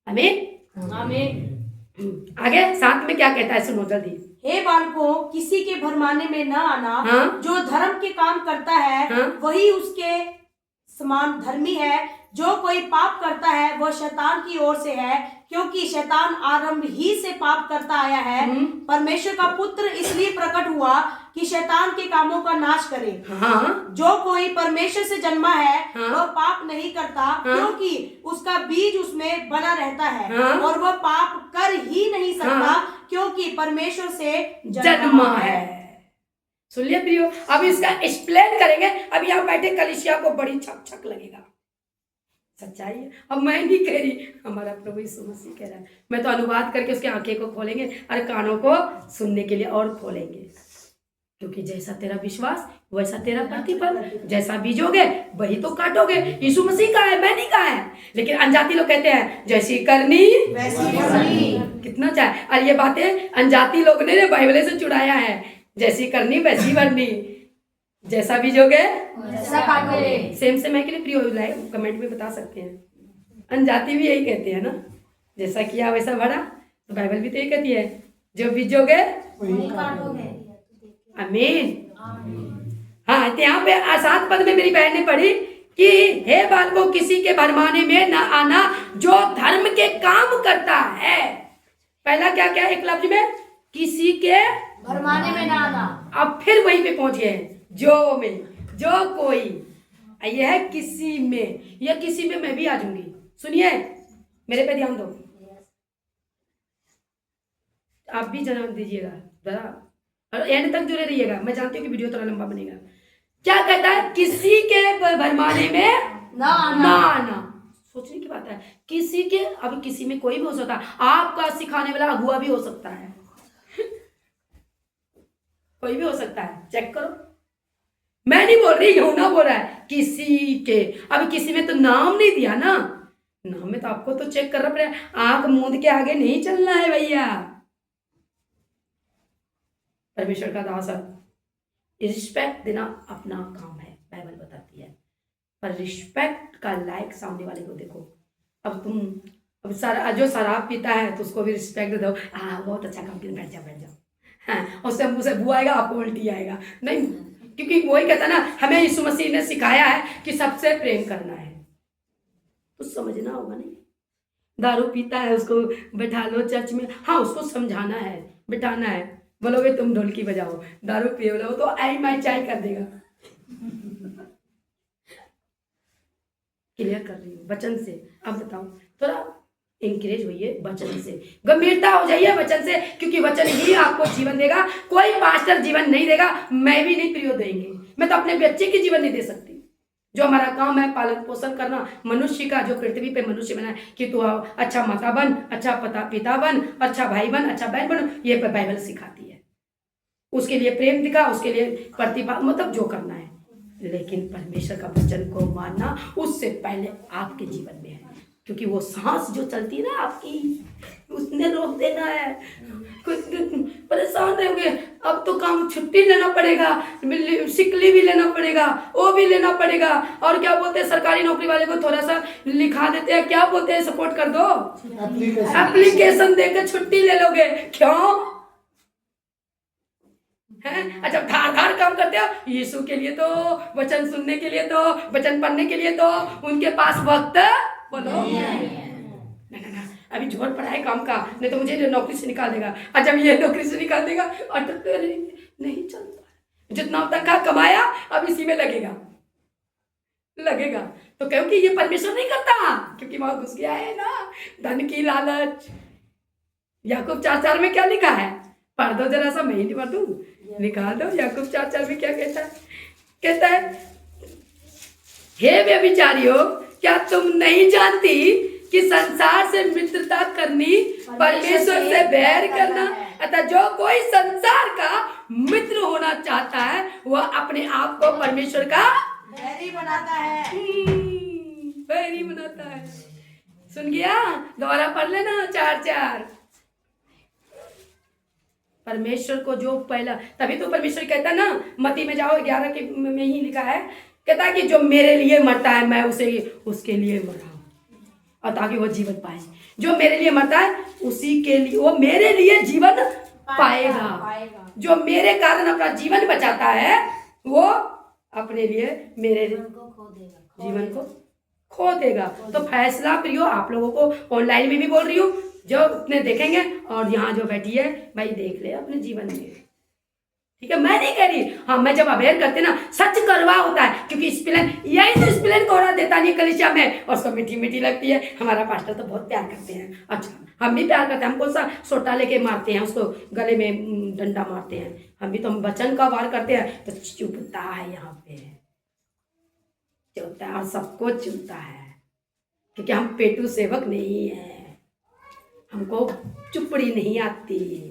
आमीन आमीन। आगे साथ में क्या कहता है सुनो जल्दी। हे बालकों, किसी के भरमाने में न आना। हाँ? जो धर्म के काम करता है हाँ? वही उसके समान धर्मी है। जो कोई पाप करता है वह शैतान की ओर से है, क्योंकि शैतान आरंभ ही से पाप करता आया है। परमेश्वर का पुत्र इसलिए प्रकट हुआ कि शैतान के कामों का नाश करे। हाँ? जो कोई परमेश्वर से जन्मा है हाँ? वह पाप नहीं करता, क्योंकि उसका बीज उसमें बना रहता है। हाँ? और वह पाप कर ही नहीं सकता, क्योंकि परमेश्वर से जन्मा है। सुन लिया प्रियो, अब इसका एक्सप्लेन करेंगे। अब यहाँ बैठे कलीसिया को बड़ी छक छक लगेगा, सच्चाई है। अब मैं नहीं कह रही, हमारा प्रभु यीशु मसीह कह रहा है। मैं तो अनुवाद करके उसके आंखें को खोलेंगे और कानों को सुनने के लिए और खोलेंगे, क्योंकि जैसा तेरा विश्वास वैसा तेरा प्रतिफल, जैसा बीजोगे वही तो काटोगे। यीशु मसीह का है, मैं नहीं कहा है। लेकिन अनजाति लोग कहते हैं जैसी करनी वैसी भरनी। कितना चाहे, और ये बातें अनजाति लोग ने बाइबल से चुराया है। जैसी करनी वैसी भरनी, जैसा बीजोगे वैसा काटोगे। सेम से मैं के लिए प्रियो लाइक कमेंट में बता सकते हैं। अनजाति भी यही कहते हैं ना, जैसा किया वैसा भरा। तो बाइबल भी तो यही कहती है, जो बीजोगे वही काटोगे। आमीन। हाँ, तो यहाँ पे 7 पद में मेरी बहन ने पढ़ी कि हे बालकों, किसी के भरमाने में न आना जो धर्म के काम करता है। पहला क्या क्या एक लफ्ज में, किसी के भरमाने में न आना। अब फिर वहीं पे पहुंच गए हैं, जो में, जो कोई, यह है किसी में, या किसी में मैं भी आ जाऊंगी। सुनिए, मेरे पे ध्यान दो, आप भी ध्यान दीजिएगा जरा और एंड तक जुड़े रहिएगा। मैं जानती हूँ कि वीडियो थोड़ा लंबा बनेगा। क्या कहता है, किसी के भरमाने में ना आना। सोचने की बात है, किसी के, अब किसी में कोई भी हो सकता है। आपका सिखाने वाला अगुआ भी हो सकता है, कोई भी हो सकता है, चेक करो। मैं नहीं बोल रही, यहूना बोल रहा है किसी के। अब किसी में तो नाम नहीं दिया ना, नाम में तो आपको तो चेक करना पड़ेगा। आंख मूंद के आगे नहीं चलना है भैया। परमेश्वर का दास, रिस्पेक्ट देना अपना काम है, बाइबल बताती है। पर रिस्पेक्ट का लायक सामने वाले को देखो। अब तुम अब जो शराब पीता है तो उसको भी रिस्पेक्ट दे दो। बहुत अच्छा काम किया, बैठ जाओ बैठ जाओ। हाँ, उससे मुंह से बुआ आएगा, आपको उल्टी आएगा नहीं, क्योंकि वही कहता ना, हमें यीशु मसीह ने सिखाया है कि सबसे प्रेम करना है। तो समझना होगा नहीं। दारू पीता है उसको बैठा लो चर्च में, हाँ उसको समझाना है, बिठाना है। बोलोगे तुम ढोलकी बजाओ, दारू पिए लो तो आई मैं चाय कर देगा। क्लियर कर रही हूँ वचन से। अब बताओ, थोड़ा इंकरेज होइए वचन से, गंभीरता हो जाइए वचन से, क्योंकि वचन ही आपको जीवन देगा। कोई पास्टर जीवन नहीं देगा, मैं भी नहीं प्रियो देंगे। मैं तो अपने बच्चे की जीवन नहीं दे सकती। जो हमारा काम है पालन पोषण करना मनुष्य का, जो पृथ्वी पे मनुष्य बना है, कि तू अच्छा माता बन, अच्छा पिता बन, अच्छा भाई बन, अच्छा बहन बन, ये बाइबल सिखाती है। उसके लिए प्रेम दिखा, उसके लिए प्रतिभा, मतलब जो करना है। लेकिन परमेश्वर का वचन को मानना उससे पहले आपके जीवन में है, क्योंकि वो सांस जो चलती है ना आपकी, उसने रोक देना है। परेशान रहोगे, अब तो काम छुट्टी लेना पड़ेगा, सिक लीव भी लेना पड़ेगा, वो भी लेना पड़ेगा। और क्या बोलते हैं, सरकारी नौकरी वाले को थोड़ा सा लिखा देते हैं, क्या बोलते हैं, सपोर्ट कर दो, एप्लीकेशन देकर छुट्टी ले लोगे। क्यों है? अच्छा, धार धार काम करते हो यीशु के लिए, तो वचन सुनने के लिए, तो वचन पढ़ने के लिए, तो उनके पास वक्त बोलो ना, अभी जोर पड़ा है काम का, नहीं तो मुझे नौकरी से निकाल देगा। और जब ये नौकरी से निकाल देगा और नहीं चलता है। जितना तनख्वाह कमाया अब इसी में लगेगा। तो क्योंकि ये परमेश्वर नहीं करता, क्योंकि वहां घुस गया है ना धन की लालच। याकूब 4:4 में क्या लिखा है? पढ़ दो जरा सा, मैं ही नहीं पढ़ दूं, निकाल दो। याकूब 4:4 में क्या कहता है? कहता है, हे व्यभिचारियों, क्या तुम नहीं जानती कि संसार से मित्रता करनी परमेश्वर से बैर करना? अतः जो कोई संसार का मित्र होना चाहता है वह अपने आप को परमेश्वर का बैरी बनाता है। बैरी बनाता है। सुन गया? दोबारा पढ़ लेना 4:4। परमेश्वर को जो पहला, तभी तो परमेश्वर कहता है ना, मत्ती में जाओ 11 के में ही लिखा है, कहता है कि जो मेरे लिए मरता है मैं उसके लिए मरा हूं, और ताकि वो जीवन पाए। जो मेरे लिए मरता है उसी के लिए, वो मेरे लिए जीवन पाएगा। जो मेरे कारण अपना जीवन बचाता है वो अपने लिए मेरे जीवन को खो देगा। तो फैसला प्रियो आप लोगों को ऑनलाइन में भी बोल रही हूँ, जो अपने देखेंगे और यहाँ जो बैठी है भाई देख ले अपने जीवन में, ठीक है? मैं नहीं कह रही, हाँ मैं जब अवेयर करते ना सच करवा होता है, क्योंकि स्प्लेन यही तो स्प्लेन कोहरा देता नहीं कलीसिया में, और उसको मीठी मीठी लगती है। हमारा पास्टर तो बहुत प्यार करते हैं, अच्छा हम भी प्यार करते हैं, हम कौन सा सोटा लेके मारते हैं उसको, गले में डंडा मारते हैं, हम भी तो वचन का वार करते हैं। तो चुपता है यहाँ पे, चुपता है और सबको चुपता है, क्योंकि हम पेटू सेवक नहीं है, हमको चुपड़ी नहीं आती,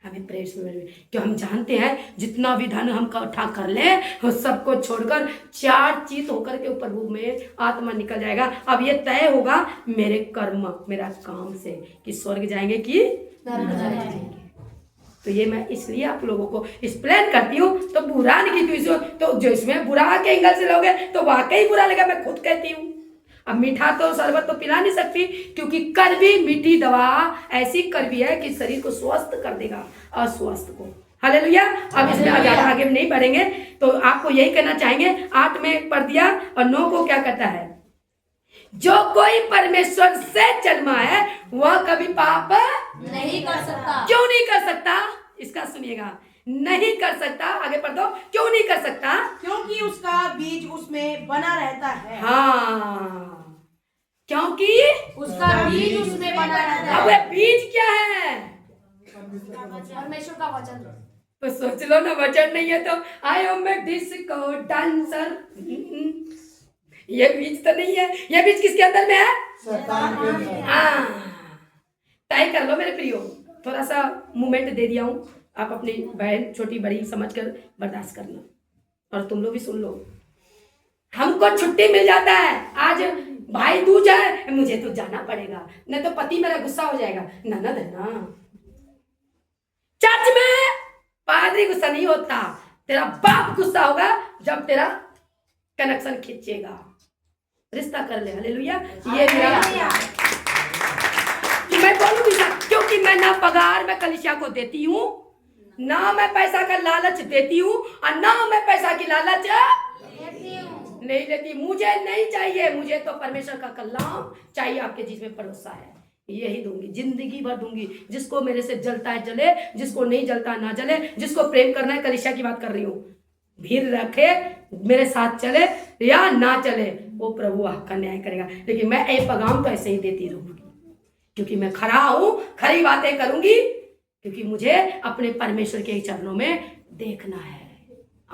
हमें प्रेस में, क्यों हम जानते हैं जितना भी धन हम इकट्ठा कर ले वो सबको छोड़कर 4 चीत होकर के ऊपर में आत्मा निकल जाएगा। अब ये तय होगा मेरे कर्म, मेरा काम से, कि स्वर्ग जाएंगे कि नरक जाएंगे। तो ये मैं इसलिए आप लोगों को एक्सप्लेन करती हूँ, तो बुरा नहीं की तो जो इसमें बुरा के एंगल से लोगे तो वाकई बुरा लगा, मैं खुद कहती हूँ। अब मीठा तो शरबत तो पिला नहीं सकती, क्योंकि कड़वी मीठी दवा ऐसी कड़वी है कि शरीर को स्वस्थ कर देगा, अस्वस्थ को। हालेलुया। अब इसमें आगे नहीं बढ़ेंगे, तो आपको यही कहना चाहेंगे। 8 में पढ़ दिया, और 9 को क्या कहता है? जो कोई परमेश्वर से जन्मा है वह कभी पाप नहीं कर सकता। क्यों नहीं कर सकता? इसका सुनिएगा, नहीं कर सकता। आगे पढ़ दो, क्यों नहीं कर सकता? क्योंकि उसका बीज उसमें बना रहता है। हाँ, क्योंकि उसका बीज उसमें बना रहता है। अब बीज क्या है? परमेश्वर का वचन। तो सोच लो ना, वचन नहीं है तो I am a disco dancer, ये बीज तो नहीं है। ये बीज किसके अंदर में है? शैतान के अंदर। हाँ, तय कर लो मेरे प्रियो। थोड़ा सा मूवमेंट दे दिया हूँ, आप अपनी बहन छोटी बड़ी समझकर बर्दाश्त करना, और तुम लोग भी सुन लो। हमको छुट्टी मिल जाता है, आज भाई दूज है, मुझे तो जाना पड़ेगा, नहीं तो पति मेरा गुस्सा हो जाएगा। ननद है ना, चर्च में पादरी गुस्सा नहीं होता, तेरा बाप गुस्सा होगा जब तेरा कनेक्शन खींचेगा। रिश्ता कर ले। हालेलुया। ये मेरा कि मैं बोलूंगी ना, क्योंकि मैं ना पगार मैं कलीसिया को देती हूँ, ना मैं पैसा का लालच देती हूँ, और ना मैं पैसा की लालच नहीं लेती। मुझे नहीं चाहिए, मुझे तो परमेश्वर का कलाम चाहिए आपके जिसमें भरोसा है, यही दूंगी, जिंदगी भर दूंगी। जिसको मेरे से जलता है जले, जिसको नहीं जलता ना जले, जिसको प्रेम करना है, कलीसिया की बात कर रही हूँ, भीड़ रखे, मेरे साथ चले या ना चले, वो प्रभु आपका न्याय करेगा। लेकिन मैं एक पैगाम तो ऐसे ही देती रहूंगी, क्योंकि मैं खरा हूं, खरी बातें करूंगी, क्योंकि मुझे अपने परमेश्वर के चरणों में देखना है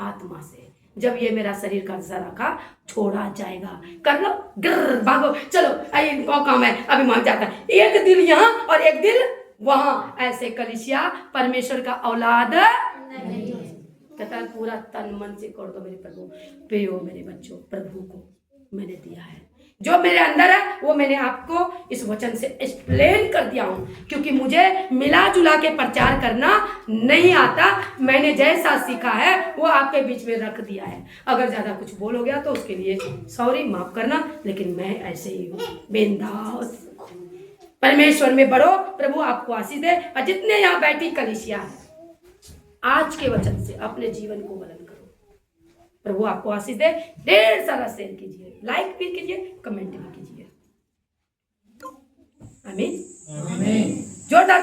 आत्मा से। जब ये मेरा शरीर का जरा का छोड़ा जाएगा, कर लो, गिर भागो, चलो आई काम है, अभी मान जाता है, एक दिल यहाँ और एक दिल वहां, ऐसे कलीसिया परमेश्वर का औलाद नहीं। कहता है पूरा तन मन से कर दो मेरे प्रभु, प्रियो मेरे बच्चों, प्रभु को मैंने दिया है, जो मेरे अंदर है वो मैंने आपको इस वचन से एक्सप्लेन कर दिया हूं, क्योंकि मुझे मिला जुला के प्रचार करना नहीं आता। मैंने जैसा सीखा है वो आपके बीच में रख दिया है। अगर ज्यादा कुछ बोल हो गया तो उसके लिए सॉरी, माफ करना, लेकिन मैं ऐसे ही हूँ, बिंदास। परमेश्वर में बढ़ो, प्रभु आपको आशीष दे। और जितने यहाँ बैठी कलीसिया है, आज के वचन से अपने जीवन को बदल करो, प्रभु आपको आशीष दे। ढेर सारा शेयर कीजिए, लाइक भी कीजिए, कमेंट भी कीजिए। आमीन। जोरदार